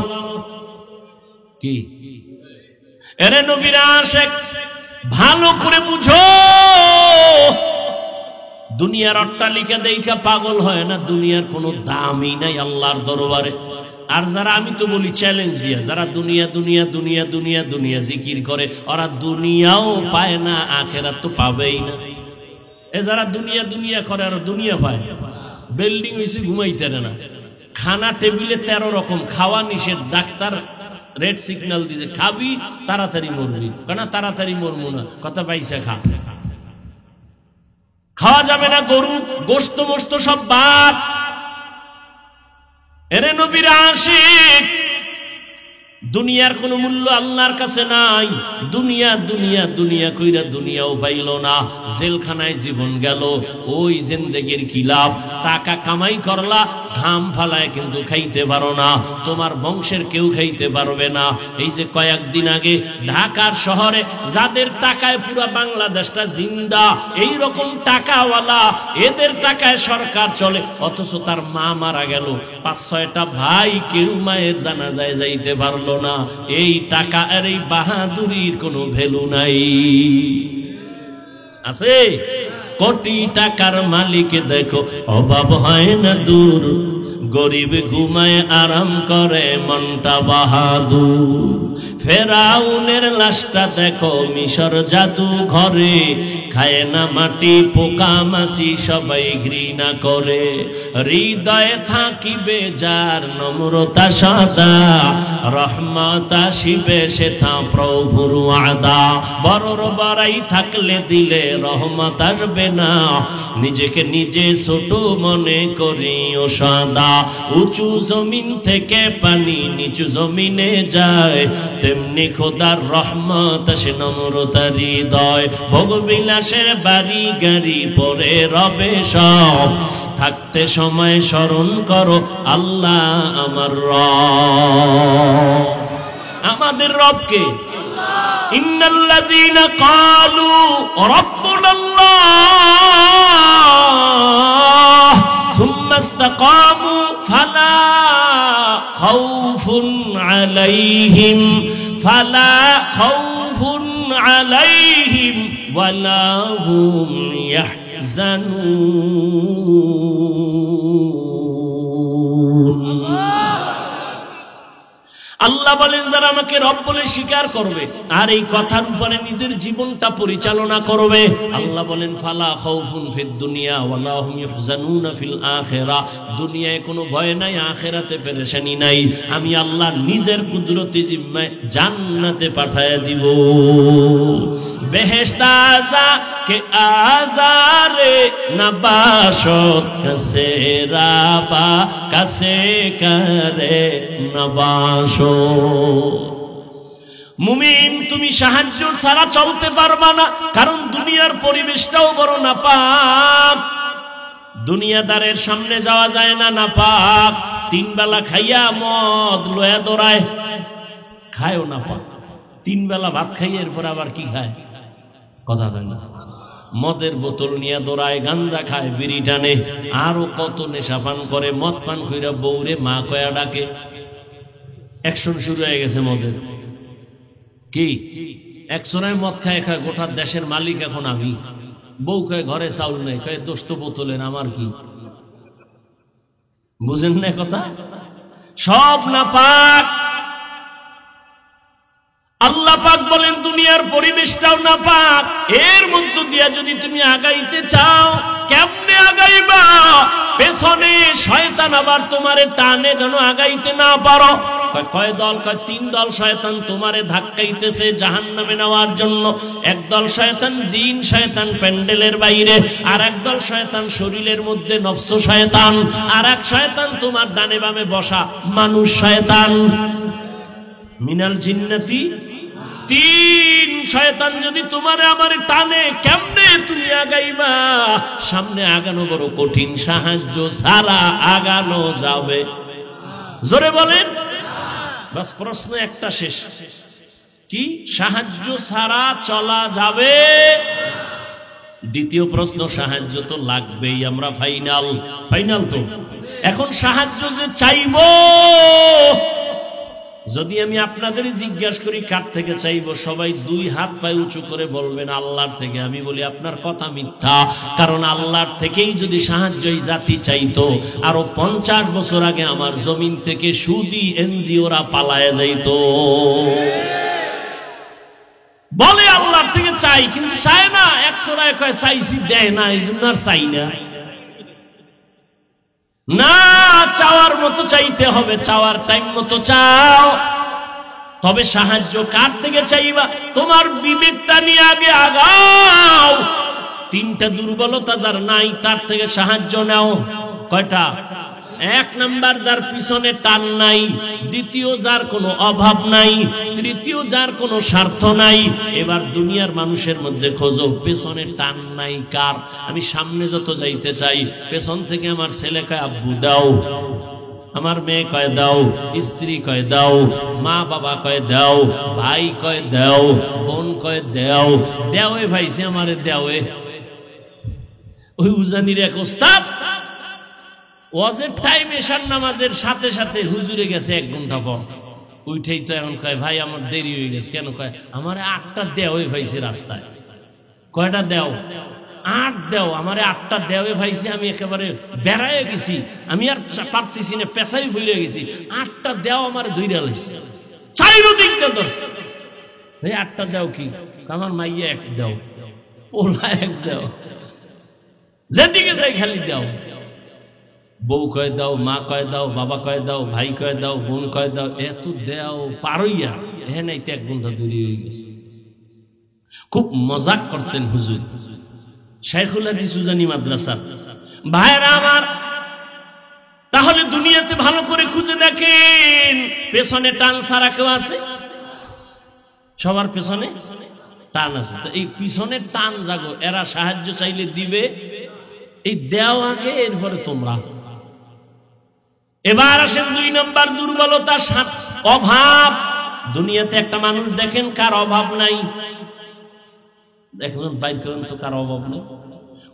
কি এরে নবীর আশিক, ভালো করে বুঝো, দুনিয়ার অট্টালিকা দেইখা পাগল হয় না, দুনিয়ার কোনো দামই নাই আল্লাহর দরবারে। আর যারা, আমি তো বলি চ্যালেঞ্জ দিয়া, যারা দুনিয়া দুনিয়া দুনিয়া দুনিয়া দুনিয়া জিকির করে, ওরা দুনিয়াও পায় না, আখেরাত তো পাবেই না। এ যারা দুনিয়া দুনিয়া করে আর দুনিয়া পায়, বিল্ডিং হইছে ঘুমাইতে না, খানা টেবিলে 13 রকম, খাওয়া নিষেধ, ডাক্তার রেড সিগন্যাল দিছে, খাবি তাড়াতাড়ি মরবি, কেন তাড়াতাড়ি মরবো না, কথা পাইছে খা, খাওয়া যাবে না, গরু গোশত মোস্ত সব বাদ। এরে নবীর আশিক, দুনিয়ার কোনো মূল্য আল্লাহর কাছে নাই। দুনিয়া দুনিয়া দুনিয়া কইরা দুনিয়াও পাইল না, জেলখানায় জীবন গেল, ওই জিন্দেগির কি লাভ? টাকা কামাই করলা, ঘাম ফালায় কিন্তু খাইতে পারো না, তোমার বংশের কেউ খাইতে পারবে না। এই যে কয়েকদিন আগে ঢাকার শহরে যাদের টাকায় পুরা বাংলাদেশটা জিন্দা, এই রকম টাকাওয়ালা, এদের টাকায় সরকার চলে, অথচ তার মা মারা গেল, 5-6টা ভাই কেউ মায়ের জানাজায় যাইতে পারলো না। এই টাকা আর এই বাহাদুরির কোনো ভ্যালু নাই। আছে কোটি টাকার মালিক দেখো অভাব হয় না দূর, গরিব ঘুমায় আরাম করে মনটা বাহাদুর। ফেরাউনের লাশটা দেখো মিশর জাদু ঘরে, খায় না মাটি পোকা মাছি সবাই ঘৃণা করে। হৃদয়ে থাকিবে যার নম্রতা সদা, রহমত আসিবে সেথা প্রভুর ওয়াদা। বড়র বড়াই থাকলে দিলে রহমত আসবে না, নিজেকে নিজে ছোট মনে করিও সদা। উঁচু জমিন থেকে পানি নিচু জমিনে যায়, তেমনি খোদার রহমত আসে নম্রতার হৃদয়। ভোগবিলাসের বাড়ি গাড়ি পরে রবে সব, থাকতে সময় স্মরণ করো আল্লাহ আমার রব। আমাদের রবকে ইন্নাল্লাযীনা ক্বালু রাব্বুনাল্লাহ সুম্মা ইসতাকামু ফালা খাউফুন আলাইহিম ওয়ালা হুম ইয়াহজানুন। আল্লাহ বলেন যারা আমাকে রব বলে স্বীকার করবে আর এই কথার উপরে নিজের জীবনটা পরিচালনা করবে, আল্লাহ বলেন ফালা খাউফুন ফিদ দুনিয়া ওয়ালা হুম ইয়াহজানুনা ফিল আখিরা, দুনিয়ায় কোনো ভয় নাই, আখিরাতে পেরেশানি নাই। আমি আল্লাহ নিজের কুদরতি জিম্মায় জান্নাতে পাঠায়া দিব। বেহেশত আযা কে আজারে নবাশত কাসে রাবা কাসে করে নবাশ। মুমিন তুমি সাহায্য ছাড়া চলতে পারবা না, কারণ দুনিয়ার পরিবেশটাও বড় নাপাক। দুনিয়াদারের সামনে যাওয়া যায় না, নাপাক। তিন বেলা খাইয়া মদ লয়া দৌড়ায়, খায়ও নাপাক। তিন বেলা ভাত খাইয়ে এরপর আবার কি খায়, কথা কয় না। মদের বোতল নিয়ে দৌড়ায়, গাঞ্জা খায়, বিড়ি টানে, আরো কত নেশা পান করে। মদ পান কইরা বউরে মা কয়া ডাকে। অ্যাকশন শুরু হয়ে গেছে মদের। কি একশনায় মদ খায় খায় গোটা দেশের মালিক এখন আমি। বউ কয়ে ঘরে চাউল নেই, কয়ে দোস্ত বোতলের আমার কি, বুঝেন না কথা? সব নাপাক। আল্লাহ পাক বলেন দুনিয়ার পরিবেশটাও নাপাক। এর মধ্য দিয়া যদি তুমি আগাইতে চাও, কেমনে আগাইবা? পেছনে শয়তান আবার তোমারে টানে যেন আগাইতে না পারো। কয় দল? কয় তিন দল শয়তান তোমারে ধাক্কাইতেছে জাহান্নামে নেওয়ার জন্য। একদল শয়তান জিন শয়তান প্যান্ডেলের বাইরে, আর একদল শয়তান শরীরের মধ্যে নফস শয়তান, আর এক শয়তান তোমার ডানে বামে বসা মানুষ শয়তান। মিনাল জিন্নাতি। তিন শয়তান যদি তোমারে আমারে টানে, কেমনে তুমি আগাইবা? সামনে আগানো বড় কঠিন, সাহায্য ছাড়া আগানো যাবে? জোরে বলেন। বাস প্রশ্ন একটা শেষ, কি সাহায্য ছাড়া চলা যাবে? দ্বিতীয় প্রশ্ন, সাহায্য তো লাগবেই, আমরা ফাইনাল তো। এখন সাহায্য যে চাইব, যদি আমি আপনাদের জিজ্ঞাসা করি কার থেকে চাইবো, সবাই দুই হাত পায়ে উঁচু করে বলবেন আল্লাহর থেকে। আমি বলি আপনার কথা মিথ্যা, কারণ আল্লাহর থেকেই যদি সাহায্যই জাতি চাইতো, আরো 50 বছর আগে আমার জমিন থেকে সুদি এনজিওরা পালায় যাইতো। বলে আল্লাহর থেকে চাই, কিন্তু চায় না। 100 কয় চাইছি, দেয় না, এই জন্য আর চাই না। না, চাওয়ার মতো চাইতে হবে, চাওয়ার টাইম মতো চাও। তবে সাহায্য কার থেকে চাইবা? তোমার বিবেকটা নিয়ে আগে আগাও। তিনটা দুর্বলতা যার নাই, তার থেকে সাহায্য নাও। কয়টা? এক নাম্বার, যার পিছনে টান নাই। দ্বিতীয়, যার কোনো অভাব নাই। তৃতীয়, যার কোনো স্বার্থ নাই। এবার দুনিয়ার মানুষের মধ্যে খোঁজো পেছনে টান নাই কার। আমি সামনে যত যাইতে চাই, পেছন থেকে আমার ছেলে কয় আব্বু দাও, আমার মেয়ে কয় দাও, স্ত্রী কয় দাও, মা বাবা কয় দাও, ভাই কয় দাও, বোন কয় দাও। দেওয়ে ভাইছে আমারে দেওয়ে। ওই উজানির এক ওস্তাদ ওয়াজের টাইম এশার নামাজের সাথে সাথে হুজুরে গেছে 1 ঘন্টা পর। উঠেই তো এখন কয় ভাই আমার দেরি হয়ে গেছে। কেন? কয় আমারে 8টা দেওয়ে ভাইছে রাস্তায়। কয়টা দেও? 8 দেও। আমারে 8টা দেওয়ে ভাইছে, আমি একেবারে বেড়ায় গেছি, আমি আর পারতেছি না, পেশাই ভুলে গেছি। 8টা দেও আমার ধইরা লাইছে, চাইরদিকটা ধরছে। এই 8টা দেও কি? আমার মাইয়া 1 দেও, পোলা 1 দেও, যেদিকে যাই খালি দেও। বউ কয় দাও, মা কয় দাও, বাবা কয় দাও, ভাই কয় দাও, বোন কয় দাও। এত দেও পারইয়া এখানে 1 ঘন্টা দেরি হয়ে গেছে। খুব মজাক করতেন হুজুর, শাইখুল হাদিস উজানি মাদ্রাসার ভাইরা আমার। তাহলে দুনিয়াতে ভালো করে খুঁজে দেখেন, পেছনে টান ছাড়া কেউ আছে? সবার পেছনে টান আছে। তো এই পিছনের টান জাগো, এরা সাহায্য চাইলে দিবে। এই দেও আগে, এরপরে তোমরা। এবার আসেন 2 নম্বর দুর্বলতা, অভাব। দুনিয়াতে একটা মানুষ দেখেন কার অভাব নাই? একজন বাইর করেন তো কার অভাব নেই?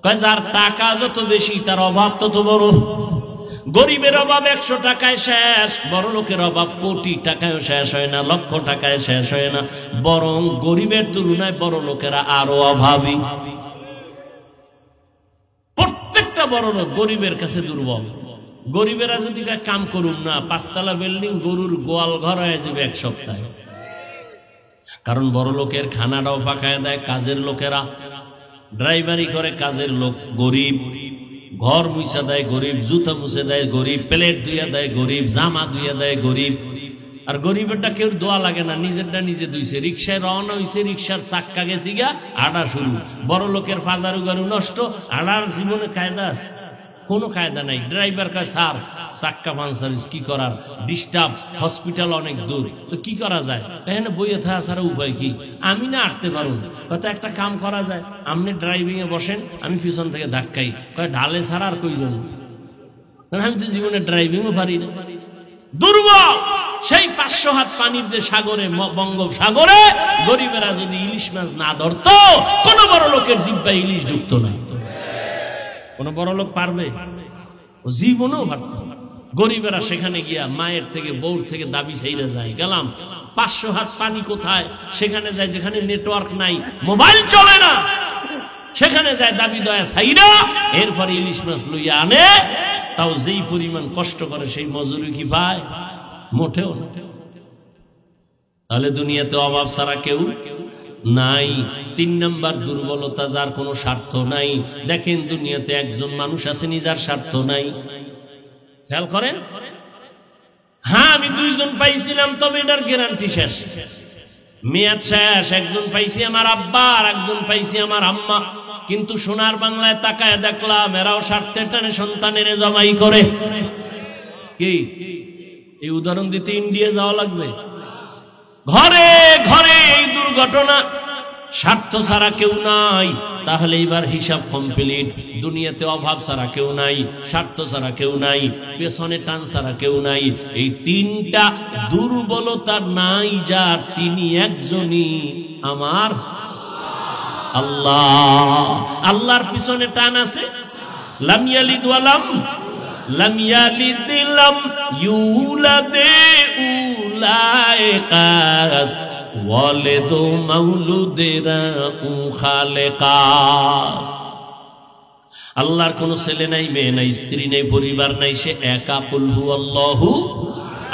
কয় যার টাকা যত বেশি তার অভাব তত বড়। গরিবের অভাব 100 টাকায় শেষ, বড় লোকের অভাব কোটি টাকায় শেষ হয় না, লক্ষ টাকায় শেষ হয় না। বরং গরিবের তুলনায় বড় লোকেরা আরো অভাবী। প্রত্যেকটা বড় লোক গরিবের কাছে দুর্বল। গরিবেরা যদি কাম করুম না, 5 তলা বিল্ডিং গরুর গোয়াল ঘর হয়ে যাবে 1 সপ্তাহে। কারণ বড় লোকের খানাটাও পাকায় দেয় কাজের লোকেরা, ড্রাইভারি করে কাজের লোক গরিব, ঘর মুছা দেয় গরিব, জুতা মুছে দেয় গরিব, প্লেট ধুইয়া দেয় গরিব, জামা ধুইয়া দেয় গরিব। আর গরিবেরটা কেউ দোয়া লাগে না, নিজেরটা নিজে ধুইছে। রিক্সায় রওনা হইছে, রিক্সার চাক্কা গেছি গা, আড়া শুরু। বড় লোকের ফাজারু গারু নষ্ট, আড়ার জীবনে কায়দা আছে? কোনো কায়দা নাই। ড্রাইভার কয় স্যার চাক্কা পাঞ্চার, কি করার, ডিস্টার্ব, হসপিটাল অনেক দূর, তো কি করা যায়? এখানে বইয়ে থাকা ছাড়া উপায় কি? আমি না আটতে পারুন, হয়তো একটা কাম করা যায়, আপনি ড্রাইভিং এ বসেন, আমি পিছন থেকে ধাক্কাই, কয় ঢালে ছাড়া আর কইজন। আমি তো জীবনে ড্রাইভিংও পারি না। দুর্বল সেই 500 হাত পানির যে সাগরে, বঙ্গোপসাগরে গরিবেরা যদি ইলিশ মাছ না ধরতো, কোন বড় লোকের জিব্বায় ইলিশ ঢুকতো না। কোন বড় লোক পারবে? ও জীবনেও পারত। গরিবেরা সেখানে গিয়া মায়ের থেকে, বউর থেকে দাবি চাইরা যায়, গেলাম 500 হাত পানি কোথায়, সেখানে যায় যেখানে নেটওয়ার্ক নাই, মোবাইল চলে না, সেখানে যায় দাবি দয়া চাইরা, এরপরে ইলিশ মাছ লইয়া আনে। তাও যেই পরিমাণ কষ্ট করে সেই মজুরি কি পায়? মোটেও না। তাহলে দুনিয়াতে অভাব ছাড়া কেউ নাই। 3 নাম্বার দুর্বলতা, যার কোনো স্বার্থ নাই। দেখেন দুনিয়াতে একজন মানুষ আছে যার স্বার্থ নাই। খেয়াল করেন, হ্যাঁ আমি 2 জন পাইছিলাম, তবে এটার গ্যারান্টি শেষ, মেয়াদ শেষ। একজন পাইছি আমার আব্বা, আর একজন পাইছি আমার আম্মা। কিন্তু সোনার বাংলায় তাকায় দেখলাম এরাও স্বার্থের টানে সন্তানের জবাই করে। কি এই উদাহরণ দিতে ইন্ডিয়া যাওয়া লাগবে? ঘরে ঘরে এই দুর্ঘটনা। স্বার্থ ছাড়া কেউ নাই। তাহলে এবার হিসাব কমপ্লিট। দুনিয়াতে অভাব ছাড়া কেউ নাই, স্বার্থ ছাড়া কেউ নাই, পেছনে টান ছাড়া কেউ নাই। এই 3টা দুর্বলতা নাই যার, তিনি একজনই আমার আল্লাহ। আল্লাহর পিছনে টান আছে। লাম ইয়ালিদ ওয়ালাম লাম ইয়ালিদ লাম ইউলাদ উলাইকাস ওয়ালিদু মাউলুদেরা উ খালেকাস। আল্লাহর কোনো ছেলে নাই, মেয়ে নাই, স্ত্রী নাই, পরিবার নাই, সে একা। কুল হুয়াল্লাহু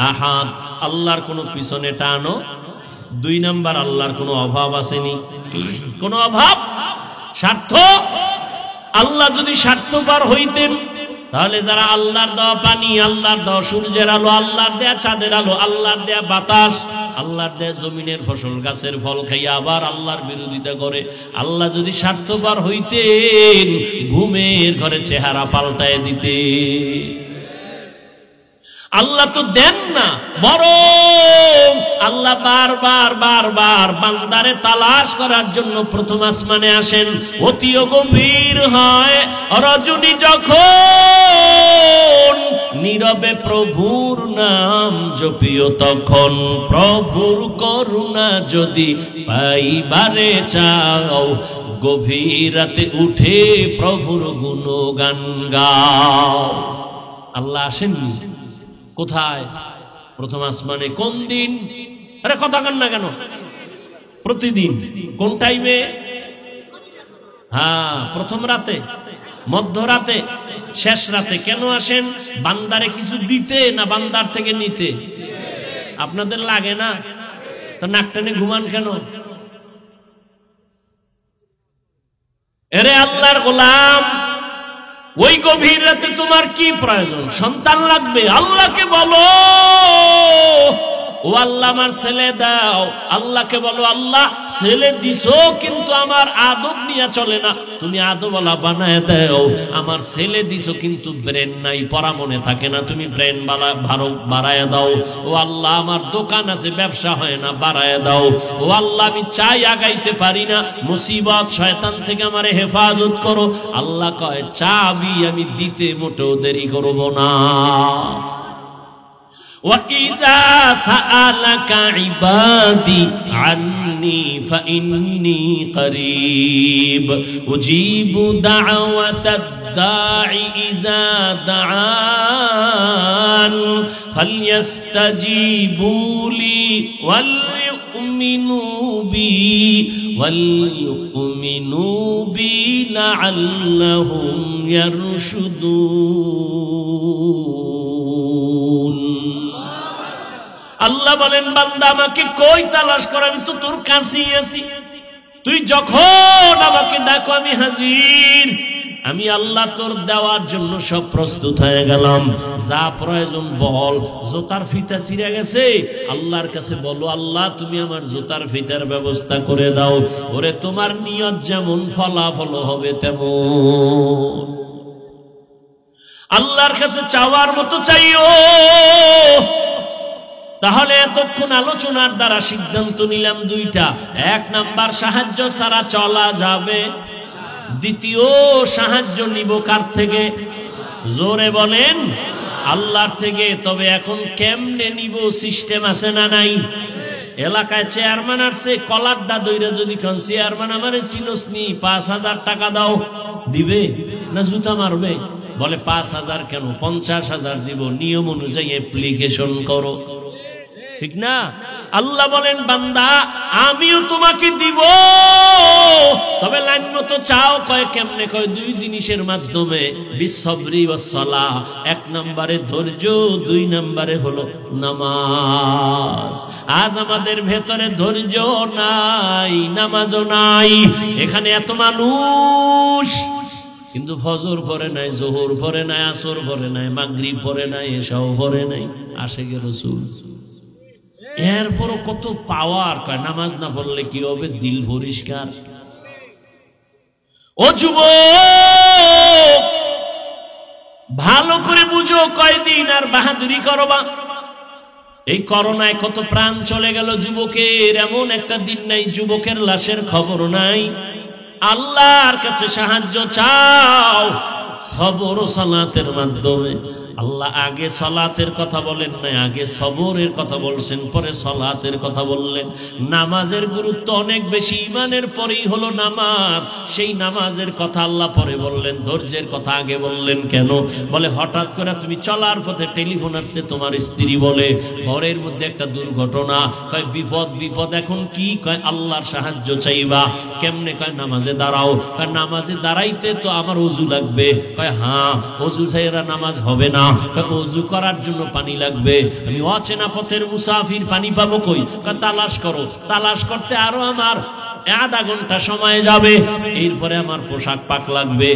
আহাদ। আল্লাহর কোনো পিছনে টানো। 2 নাম্বার, আল্লাহর কোনো অভাব আসেনি, কোনো অভাব। স্বার্থ, আল্লাহ যদি স্বার্থপর হইতেন তাহলে যারা আল্লাহর দেওয়া পানি, আল্লাহর দেওয়া সূর্যের আলো, আল্লাহর দেয়া চাঁদের আলো, আল্লাহর দেয়া বাতাস, আল্লাহর দেয়া জমিনের ফসল, গাছের ফল খাইয়া আবার আল্লাহর বিরোধিতা করে, আল্লাহ যদি স্বার্থপর হইতেন ঘুমের ঘরে চেহারা পাল্টায় দিতে। আল্লাহ তো দেন না, বরং আল্লাহ বারবার বারবার বান্দারে তালাশ করার জন্য প্রথম আসমানে আসেন। অতিও গভীর হয় রজনী যখন, নীরবে প্রভুর নাম জপিও তখন। প্রভুর করুণা যদি পাইবারে চাও, গভীর রাতে উঠে প্রভুর গুণগান গাও। আল্লাহ আসেননি কোথায়? প্রথম আসমানে। কোন দিন? আরে কথা কান না কেন? প্রতিদিন। কোন টাইমে? হ্যাঁ, প্রথম রাতে, মধ্যরাতে, শেষ রাতে। কেন আসেন? বান্দারে কিছু দিতে না বান্দার থেকে নিতে? আপনাদের লাগে না? তো নাক টানে ঘুমান কেন? এরে আল্লাহর গোলাম, ওই গভীর রাতে তোমার কি প্রয়োজন? সন্তান লাগবে, আল্লাহকে বলো ও আল্লাহ আমার ছেলে দাও। আল্লাহকে বলো আল্লাহ ছেলে দিছো কিন্তু আমার আদব নিয়ে চলে না, তুমি আদবওয়ালা বানায় দাও। আমার ছেলে দিছো কিন্তু ব্রেন নাই, পড়া মনে থাকে না, তুমি ব্রেন বাড়ায় দাও। ও আল্লাহ আমার দোকান আছে, ব্যবসা হয় না, বাড়ায় দাও। ও আল্লাহ আমি চাই আগাইতে পারি না, মুসিবত শয়তান থেকে আমারে হেফাজত করো। আল্লাহ কয় চাবি আমি দিতে মোটেও দেরি করব না। وَإِذَا سَأَلَكَ عِبَادِي عَنِّي فَإِنِّي قَرِيبٌ أُجِيبُ دَعْوَةَ الدَّاعِ إِذَا دَعَانِ فَلْيَسْتَجِيبُوا لِي وَلْيُؤْمِنُوا بِي لَعَلَّهُمْ يَرْشُدُونَ। আল্লাহ বলেন বান্দা আমাকে কই তালাশ কর, আমি তো তোর কাছেই আছি, তুই যখন আমাকে ডাকো আমি হাজির। আমি আল্লাহ তোর দেওয়ার জন্য সব প্রস্তুত হয়ে গেলাম, যা প্রয়োজন বল। জুতার ফিতা ছিঁড়ে গেছে, আল্লাহর কাছে বলো আল্লাহ তুমি আমার জুতার ফিতার ব্যবস্থা করে দাও। ওরে তোমার নিয়ত যেমন ফলাফল হবে তেমন। আল্লাহর কাছে চাওয়ার মতো চাইও। তাহলে এতক্ষণ আলোচনার দ্বারা সিদ্ধান্ত নিলাম দুইটা। এক নাম্বার, সাহায্য ছাড়া চলা যাবে। দ্বিতীয়, সাহায্য নিব কার থেকে? জোরে বলেন, আল্লাহর থেকে। তবে এখন কেমনে নিব, সিস্টেম আছে না নাই? এলাকায় চেয়ারম্যান আসছে, কলারটা দইরা যদি খান চেয়ারম্যান আমারে চিনসনি ৫,০০০ টাকা দাও, দিবে না জুতা মারবে? বলে ৫,০০০ কেন, ৫০,০০০ দিব, নিয়ম অনুযায়ী অ্যাপ্লিকেশন করো, ঠিক না? আল্লাহ বলেন বান্দা আমিও তোমাকে দিব, তবে লাইন মতো চাও। কয় কেমনে? কয় দুই জিনিসের মাধ্যমে, বিসবরি ওয়াস সালাহ। এক নম্বরে ধৈর্য, দুই নম্বরে হলো নামাজ। আজ আমাদের ভেতরে ধৈর্য নাই, নামাজও নাই। এখানে এত মানুষ কিন্তু ফজর পড়ে নাই, জোহর পড়ে নাই, আসর পড়ে নাই, মাগরিব পড়ে নাই, এশাও পড়ে নাই। আশিকে রাসূল, এরপরও কত পাওয়ার। কয় নামাজ না পড়লে কি হবে? দিল পরিষ্কার। ও যুবক, ভালো করে বুঝো, কয়দিন আর বাহাদুরি করবা? এই করোনায় কত প্রাণ চলে গেল যুবকের। এমন একটা দিন নাই যুবকের লাশের খবর নাই। আল্লাহর কাছে সাহায্য চাও সবর ও সালাতের মাধ্যমে। আল্লাহ আগে সালাতের কথা বলেন নাই, আগে সবরের কথা বলছেন, পরে সালাতের কথা বললেন। নামাজের গুরুত্ব অনেক বেশি, ঈমানের পরেই হলো নামাজ। সেই নামাজের কথা আল্লাহ পরে বললেন, ধৈর্যের কথা আগে বললেন। কেন? বলে হঠাৎ করে তুমি চলার পথে টেলিফোন আসছে, তোমার স্ত্রী বলে ঘরের মধ্যে একটা দুর্ঘটনা। কয় বিপদ, বিপদ এখন কি? কয় আল্লাহর সাহায্য চাইবা। কেমনে? কয় নামাজে দাঁড়াও। কয় নামাজে দাঁড়াইতে তো আমার ওযু লাগবে। কয় হ্যাঁ, ওযু ছাড়া নামাজ হবে না। ওযু করার জন্য পানি লাগবে। আমি অচেনা পথের মুসাফির, পানি পাবো কই? তালাশ করো। তালাশ করতে আরো আমার আধা ঘন্টা সময় যাবে, এরপরে আমার পোশাক পাক লাগবে।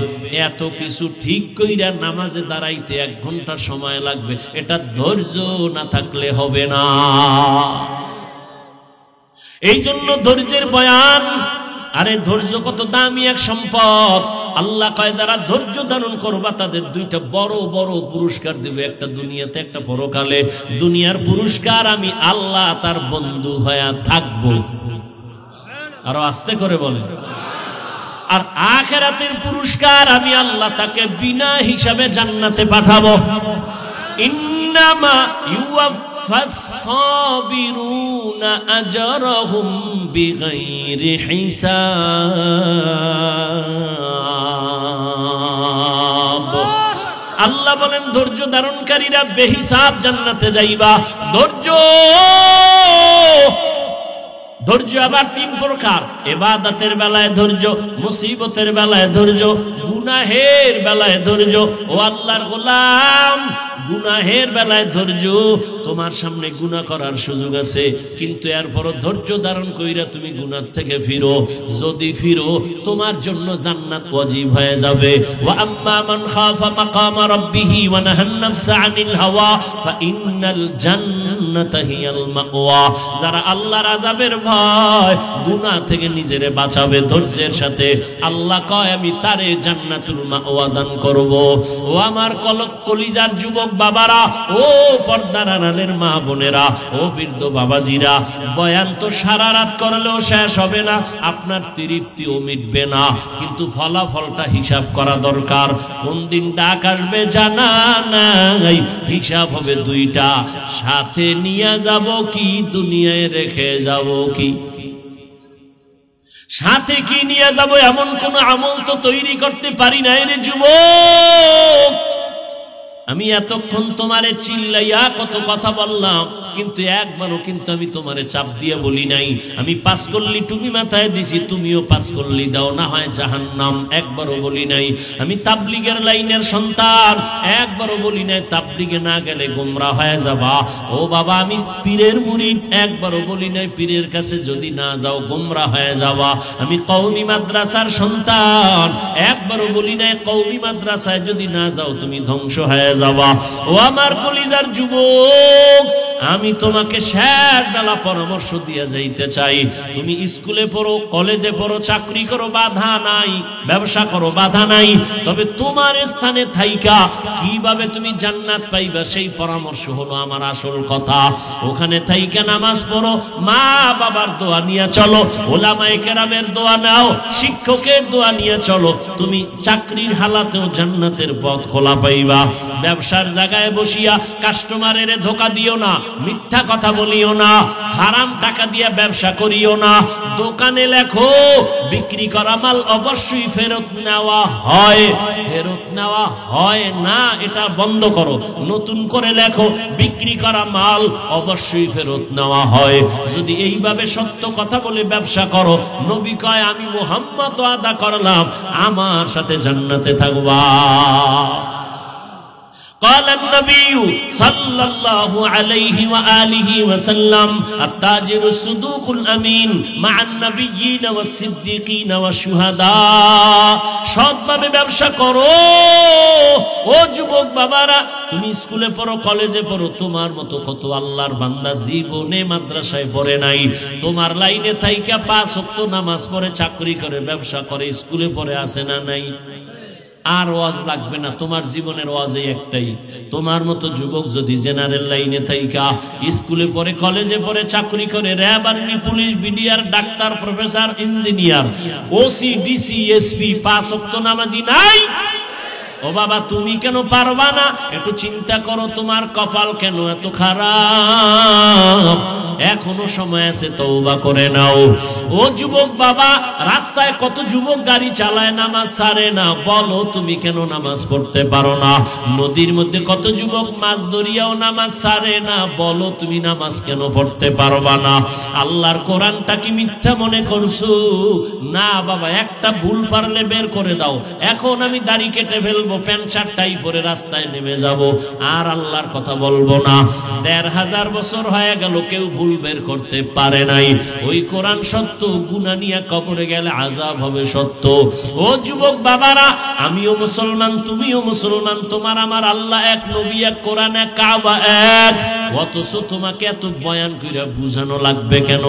এত কিছু ঠিক কইরা নামাজে দাঁড়াইতে 1 ঘন্টা সময় লাগবে। এটা ধৈর্য না থাকলে হবে না। এই জন্য ধৈর্যের বয়ান। আরে ধৈর্য কত দামি এক সম্পদ। আল্লাহ কয় যারা ধৈর্য ধারণ করবা তাদের 2টা বড় বড় পুরস্কার দিবে, একটা দুনিয়াতে একটা পরকালে। দুনিয়ার পুরস্কার আমি আল্লাহ তার বন্ধু হয়ে থাকবো, আরো আস্তে করে বলেন। আর আখিরাতের পুরস্কার আমি আল্লাহ তাকে বিনা হিসাবে জান্নাতে পাঠাবো। ইন্নামা ইউওয়াফাস সাবিরুনা আজরাহুম বিগাইরি হিসাব। আল্লাহ বলেন ধৈর্য ধারণকারীরা বেহিসাব জান্নাতে যাইবা। ধৈর্য আবার 3 প্রকার। ইবাদতের বেলায় ধৈর্য, মুসিবতের বেলায় ধৈর্য, গুনাহের বেলায় ধৈর্য। ও আল্লাহর গোলাম, গুনাহের বেলায় ধৈর্য। তোমার সামনে গুনাহ করার সুযোগ আছে, কিন্তু এরপরও ধৈর্য ধারণ কইরা তুমি গুনাহ থেকে ফিরো। যদি ফিরো তোমার জন্য জান্নাত ওয়াজিব হয়ে যাবে। ওয়া আম্মা মান খাফা মাকামা রাব্বিহি ওয়া নাহান নাফসা আনিল হাওয়া ফা ইন্নাল জান্নাতা হিয়াল মাওয়া। যারা আল্লাহর আযাবের ভয়, গুনাহ থেকে নিজেরে বাঁচাবে ধৈর্যের সাথে, আল্লাহ কয় আমি তারে জান্নাতুল মাওয়া দান করব। ও আমার কলিজার যুবক বাবারা, ও পর্দার আড়ালের মা বোনেরা, ও বৃদ্ধ বাবাজিরা, বয়ান তো সারা রাত করলেও শেষ হবে না, আপনার তৃপ্তিও মিটবে না, কিন্তু ফলাফলটা হিসাব করা দরকার। কোন দিন ডাক আসবে জানা নাই, হিসাব হবে 2টা। সাথে নিয়ে যাব কি, দুনিয়ায় রেখে যাব কি? সাথে কি নিয়ে যাব এমন কোন আমল তো তৈরি করতে পারি নাই রে যুবক। আমি এতক্ষণ তোমারে চিল্লাইয়া কত কথা বললাম, কিন্তু একবারও কিন্তু আমি তোমারে চাপ দিয়ে বলি নাই আমি পাস করলি তুমি মাথায় দিছি তুমিও পাস করলি দাও না হয় জাহান্নাম, একবারও বলি নাই। আমি তাবলীগের লাইনের সন্তান, একবারও বলি নাই তাবলীগে না গেলে গোমরাহ হয়ে যাবা। ও বাবা, আমি পীরের মুরিদ, একবারও বলি নাই পীরের কাছে যদি না যাও গোমরাহ হয়ে যাবা। আমি কওমি মাদ্রাসার সন্তান, একবারও বলি নাই কওমি মাদ্রাসায় যদি না যাও তুমি ধ্বংস হয়ে যাবা। ও আমার কলিজার যুবক, আমি তোমাকে শেষ বেলা পরামর্শ দিয়ে যাইতে চাই, তুমি স্কুলে পড়ো, কলেজে পড়ো, চাকরি করো, বাধা নাই, ব্যবসা করো, বাধা নাই, তবে তোমার স্থানে থাইকা কিভাবে তুমি জান্নাত পাইবা সেই পরামর্শ হলো আমার আসল কথা। ওখানে থাইকা নামাজ পড়ো, মা বাবার দোয়া নিয়ে চলো, ওলামায়ে কেরামের দোয়া নাও, শিক্ষকের দোয়া নিয়ে চলো, তুমি চাকরির হালাতেও জান্নাতের পথ খোলা পাইবা। ব্যবসার জায়গায় বসিয়া কাস্টমারের ধোকা দিও না, মিথ্যা কথা বলিও না, হারাম টাকা দিয়ে ব্যবসা করিও না। দোকানে লেখো বিক্রি করা মাল অবশ্যই ফেরত নেওয়া হয়, ফেরত নেওয়া হয় না এটা বন্ধ করো। নতুন করে লেখো বিক্রি করা মাল অবশ্যই ফেরত নেওয়া হয়। যদি এইভাবে সত্য কথা বলে ব্যবসা করো, নবী কয় আমি মুহাম্মদ ওয়াদা করলাম আমার সাথে জান্নাতে থাকবা। قال النبي صلى الله عليه وآله وسلم التاجر الصدوق الأمين مع النبيين والصديقين والشهداء। সৎভাবে ব্যবসা করো। ও যুবক বাবারা, তুমি স্কুলে পড়ো, কলেজে পড়ো, তোমার মতো কত আল্লাহর বান্দা জীবনে মাদ্রাসায় পড়ে নাই, তোমার লাইনে থাইকা 5 ওয়াক্ত নামাজ পড়ে, চাকরি করে, ব্যবসা করে, স্কুলে পড়ে আছে না নাই? আর ওয়াজ লাগবে না, তোমার জীবনের ওয়াজই একটাই। তোমার মতো যুবক যদি জেনারেল লাইনে থাইকা স্কুলে পড়ে, কলেজে পড়ে, চাকরি করে, RAB, army, police, BDR, doctor, professor, engineer, OC, DC, SP, 5 ওয়াক্ত নামাজি নাই। ও বাবা, তুমি কেন পারবা না? একটু চিন্তা করো, তোমার কপাল কেন এত খারাপ? এখনো সময় আছে, তওবা করে নাও। ও যুবক বাবা, রাস্তায় কত যুবক গাড়ি চালায়, নামাজ ছাড়ে না, বলো তুমি কেন নামাজ পড়তে পারো না? নদীর মধ্যে কত যুবক মাছ ধরিয়াও নামাজ ছাড়ে না, বলো তুমি নামাজ কেন পড়তে পারবা না? আল্লাহর কোরআনটা কি মিথ্যা মনে করছো? না বাবা, একটা ভুল পারলে বের করে দাও। এখন আমি দাড়ি কেটে ফেলবো, প্যান্ট শার্ট টাই পরে রাস্তায় নেমে যাব, আর আল্লাহর কথা বলবো না। 1500 বছর হয়ে গেল, কেউ ভুল বের করতে পারে নাই। ওই কোরআন সত্য, গুনাহ নিয়ে কবরে গেলে আযাব হবে সত্য। ও যুবক বাবারা, আমিও মুসলমান, তুমিও মুসলমান, তোমার আমার আল্লাহ এক, নবী এক, কোরআন এক, কাবা এক, অথচ তোমাকে এত বয়ান কইরা বুঝানো লাগবে কেন?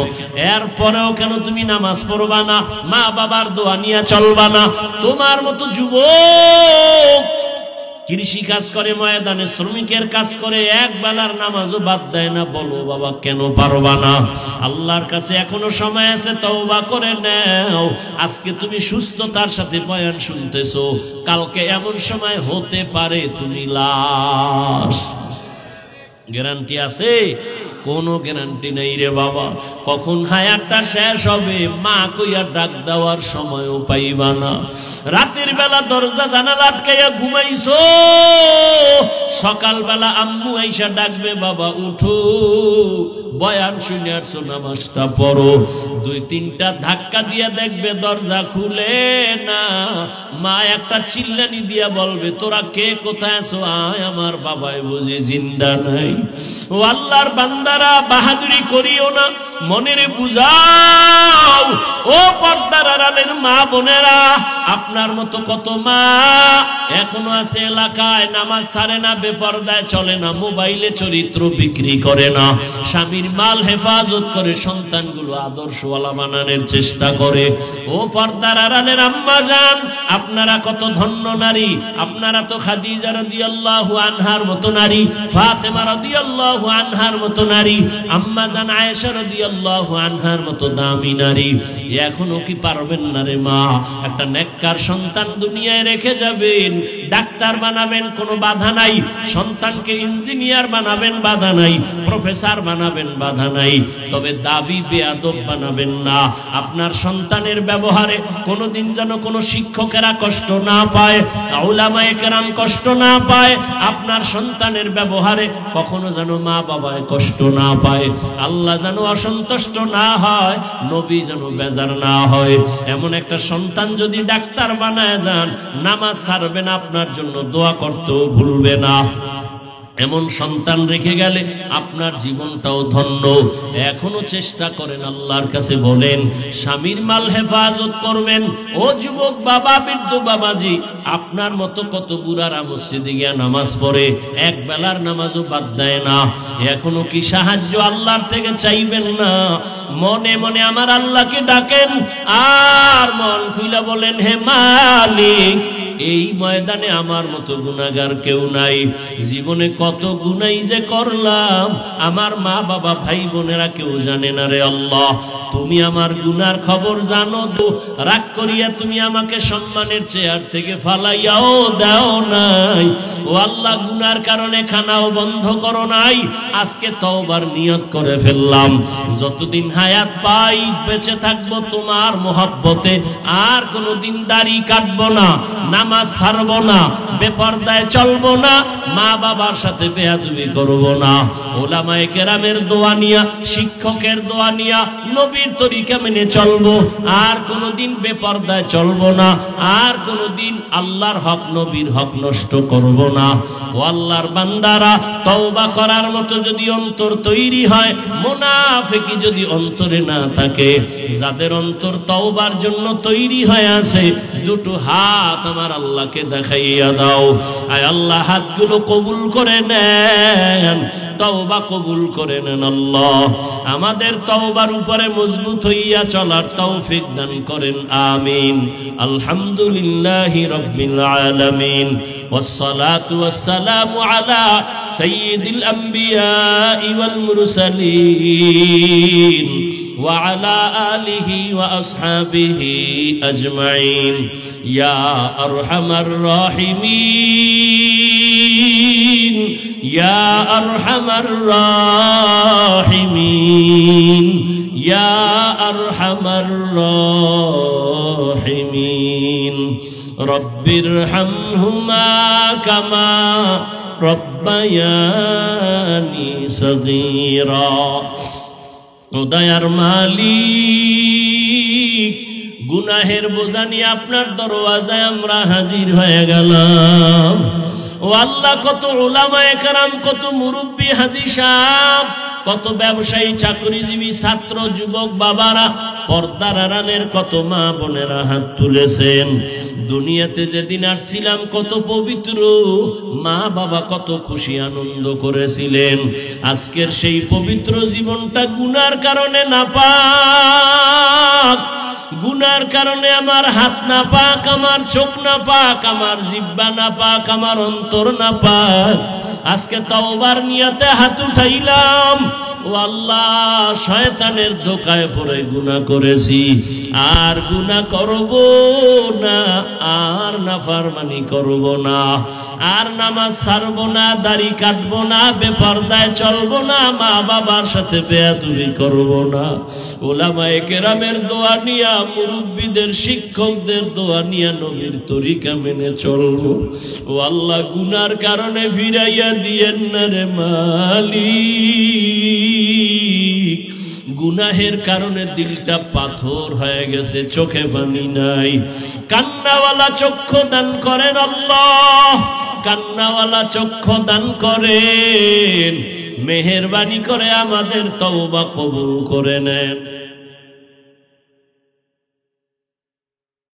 এরপরেও কেন তুমি নামাজ পড়বা না, মা বাবার দোয়া নিয়ে চলবা না? তোমার মতো যুবক কৃষি কাজ করে, ময়দানে শ্রমিকের কাজ করে, এক বেলার নামাজও বাদ দেয় না, বলো বাবা কেন পারবা না? আল্লাহর কাছে এখনো সময় আছে, তওবা করে নাও। আজকে তুমি সুস্থতার সাথে বয়ান শুনতেছো, কালকে এমন সময় হতে পারে তুমি লাশ। গ্যারান্টি আছে? কোনো গ্যারান্টি নেই রে বাবা। কখন হায়াতটা শেষ হবে মা কইয়া ডাক দেওয়ার সময়ও পাইবা না। রাতের বেলা দরজা জানালা আটকাইয়া ঘুমাইছো, সকালবেলা আম্মু আইসা ডাকবে, বাবা উঠো, বয়ান শুনে আসছো, নামাজটা পড়ো। 2-3টা ধাক্কা দিয়া দেখবে দরজা খুলে না। মা একটা চিল্লানি দিয়া বলবে, তোরা কে, কোথায় আছো? আয়, আমার বাবাই বুঝি জিন্দা নাই। ও আল্লাহর বান্দারা, বাহাদুরি করিও না, মনের বুঝাও। ও পর্দার আড়ালের মা বোনেরা, আপনার মতো কত মা এখনো আছে এলাকায়, নামাজ ছাড়ে না, বেপরদায় চলে না, মোবাইলে চরিত্র বিক্রি করে না, স্বামীর মাল হেফাজত করে, সন্তানগুলো আদর্শওয়ালা বানানোর চেষ্টা করে। ও পর্দার আড়ালের আম্মা জান, আপনারা কত ধন্য নারী। আপনারা তো খাদিজা রাদিয়াল্লাহু আনহার মতো নারী, ফাতেমা রাদিয়াল্লাহু আনহার মতো নারী। নারী, আম্মা জান আয়েশা রাদিয়াল্লাহু আনহার মতো দামি নারী, এখনো কি পারবেন না রে মা? একটা নেককার সন্তান দুনিয়ায় রেখে যাবেন, ডাক্তার বানাবেন, কোনো বাধা নাই। সন্তানকে ইঞ্জিনিয়ার বানাবেন, বাধা নাই। প্রফেসর বানাবেন, বাধা নাই। তবে দাবি বেয়াদব বানাবেন না। আপনার সন্তানের ব্যবহারে কোনোদিন যেন কোনো শিক্ষকেরা কষ্ট না পায়, উলামায়ে কেরাম কষ্ট না পায়। আপনার সন্তানের ব্যবহারে কখনো যেন মা বাবায় কষ্ট না পায়, আল্লাহ যেন অসন্তুষ্ট না হয়, নবী যেন বেজার না হয়। এমন একটা সন্তান যদি ডাক্তার বানায় যান, নামাজ ছাড়বে না, আপনার জন্য দোয়া করতেও ভুলবে না। এমন সন্তান রেখে গেলে আপনার জীবনটাও ধন্য। এখনো চেষ্টা করেন, আল্লাহর কাছে বলেন, স্বামীর মাল হেফাজত করবেন। ও যুবক বাবা, বৃদ্ধ বাবাজি, আপনার মতো কত বুড়ারা মসজিদে গিয়া নামাজ পড়ে, এক বেলার নামাজও বাদ দেয় না। এখনো কি সাহায্য আল্লাহর থেকে চাইবেন না? মনে মনে আমার আল্লাহকে ডাকেন আর মন খুইলা বলেন, হে মালিক, এই ময়দানে আমার মতো গুনাহগার কেউ নাই। জীবনে কত গুনাই যে করলাম, আমার মা বাবা ভাই বোনেরা কেউ জানে না রে আল্লাহ। তুমি আমার গুনার খবর জানো তো, রাগ করিয়া তুমি আমাকে সম্মানের চেয়ার থেকে ফালাইয়াও দাও নাই। ও আল্লাহ, গুনার কারণে খানাও বন্ধ করো নাই। আজকে তওবার নিয়ত করে ফেললাম, যতদিন হায়াত পাই বেঁচে থাকবো তোমার মহব্বতে, আর কোনোদিন দাড়ি কাটবো না, নামাজ ছাড়বো না, বেপরদায় চলবো না, মা বাবার সাথে বেয়াদবি করবো না। উলামায়ে কেরামের দোয়া নিয়া, শিক্ষকের দোয়া নিয়া নবীর তরিকা মেনে চলবো, আর কোনোদিন বেপরদায় চলবো না, আর কোনোদিন আল্লাহর হক নবীর হক নষ্ট করবো না। ও আল্লাহর বান্দারা, তওবা করার মতো যদি অন্তর তৈরি হয়, মুনাফিকি যদি অন্তরে না থাকে, যাদের অন্তর তওবার জন্য তৈরি হয়ে আছে, দুটো হাত আমার আল্লাহকে দেখাইয়া দাও। আয় আল্লাহ, হাতগুলো কবুল করে নেন, তওবা কবুল করে নেন আল্লাহ। আমাদের তওবার উপরে মজবুত হইয়া চলার তৌফিক দান করেন, আমিন। আলহামদুলিল্লাহি রাব্বিল আলামিন, ওয়াসসালাতু ওয়াসসালামু আলা সাইয়্যিদিল আম্বিয়া ওয়াল মুরসালিন ওয়া আলা আলিহি ওয়া আসহাবিহি আজমাইন। ইয়া আরহামার রাহিমিন, ইয়া আরহামার রাহিমিন, ইয়া আরহামার রাহিমিন। রব্বিরহামহুমা কামা রব্বায়ানি সগীরা। ও দয়ার মালিক, গুনাহের বোঝা নিয়ে আপনার দরওয়াজায় আমরা হাজির হয়ে গেলাম। ও আল্লাহ, কত উলামায়ে কেরাম, কত মুরব্বী হাজী সাহেব, কত ব্যবসায়ী, চাকরিজীবী, ছাত্র, যুবক বাবারা, পর্দার আড়ালের কত মা বোনেরা হাত তুলেছেন। দুনিয়াতে যেদিন আসছিলাম কত পবিত্র মা বাবা কত খুশি আনন্দ করেছিলেন। আজকের সেই পবিত্র জীবনটা গুনার কারণে নাপাক, গুনার কারণে আমার হাত না পাক, আমার চোখ না পাক, আমার জিহ্বা না পাক, আমার অন্তর না পাক। আজকে তওবার নিয়তে হাত উঠাইলাম। ও আল্লাহ, শয়তানের ধোকায় পড়ে গুনাহ করেছি, আর গুনাহ করব না, আর নাফরমানি করব না, আর নামাজ ছাড়ব না, দাড়ি কাটবো না, বেপরদায় চলবো না, মা বাবার সাথে বেয়াদবি করব না। উলামায়ে কেরামের দোয়া নিয়া, মুরব্বীদের, শিক্ষকদের দোয়া নিয়া নবীর তরিকা মেনে চলবো। ও আল্লাহ, গুনার কারণে ফিরাইয়া দিয়েন না রে মালিক। গুনাহের কারণে দিলটা পাথর হয়ে গেছে, চোখে পানি নাই। কান্নাওয়ালা চক্ষু দান করেন আল্লাহ, কান্নাওয়ালা চক্ষু দান করেন। মেহেরবানি করে আমাদের তওবা কবুল করে নেন।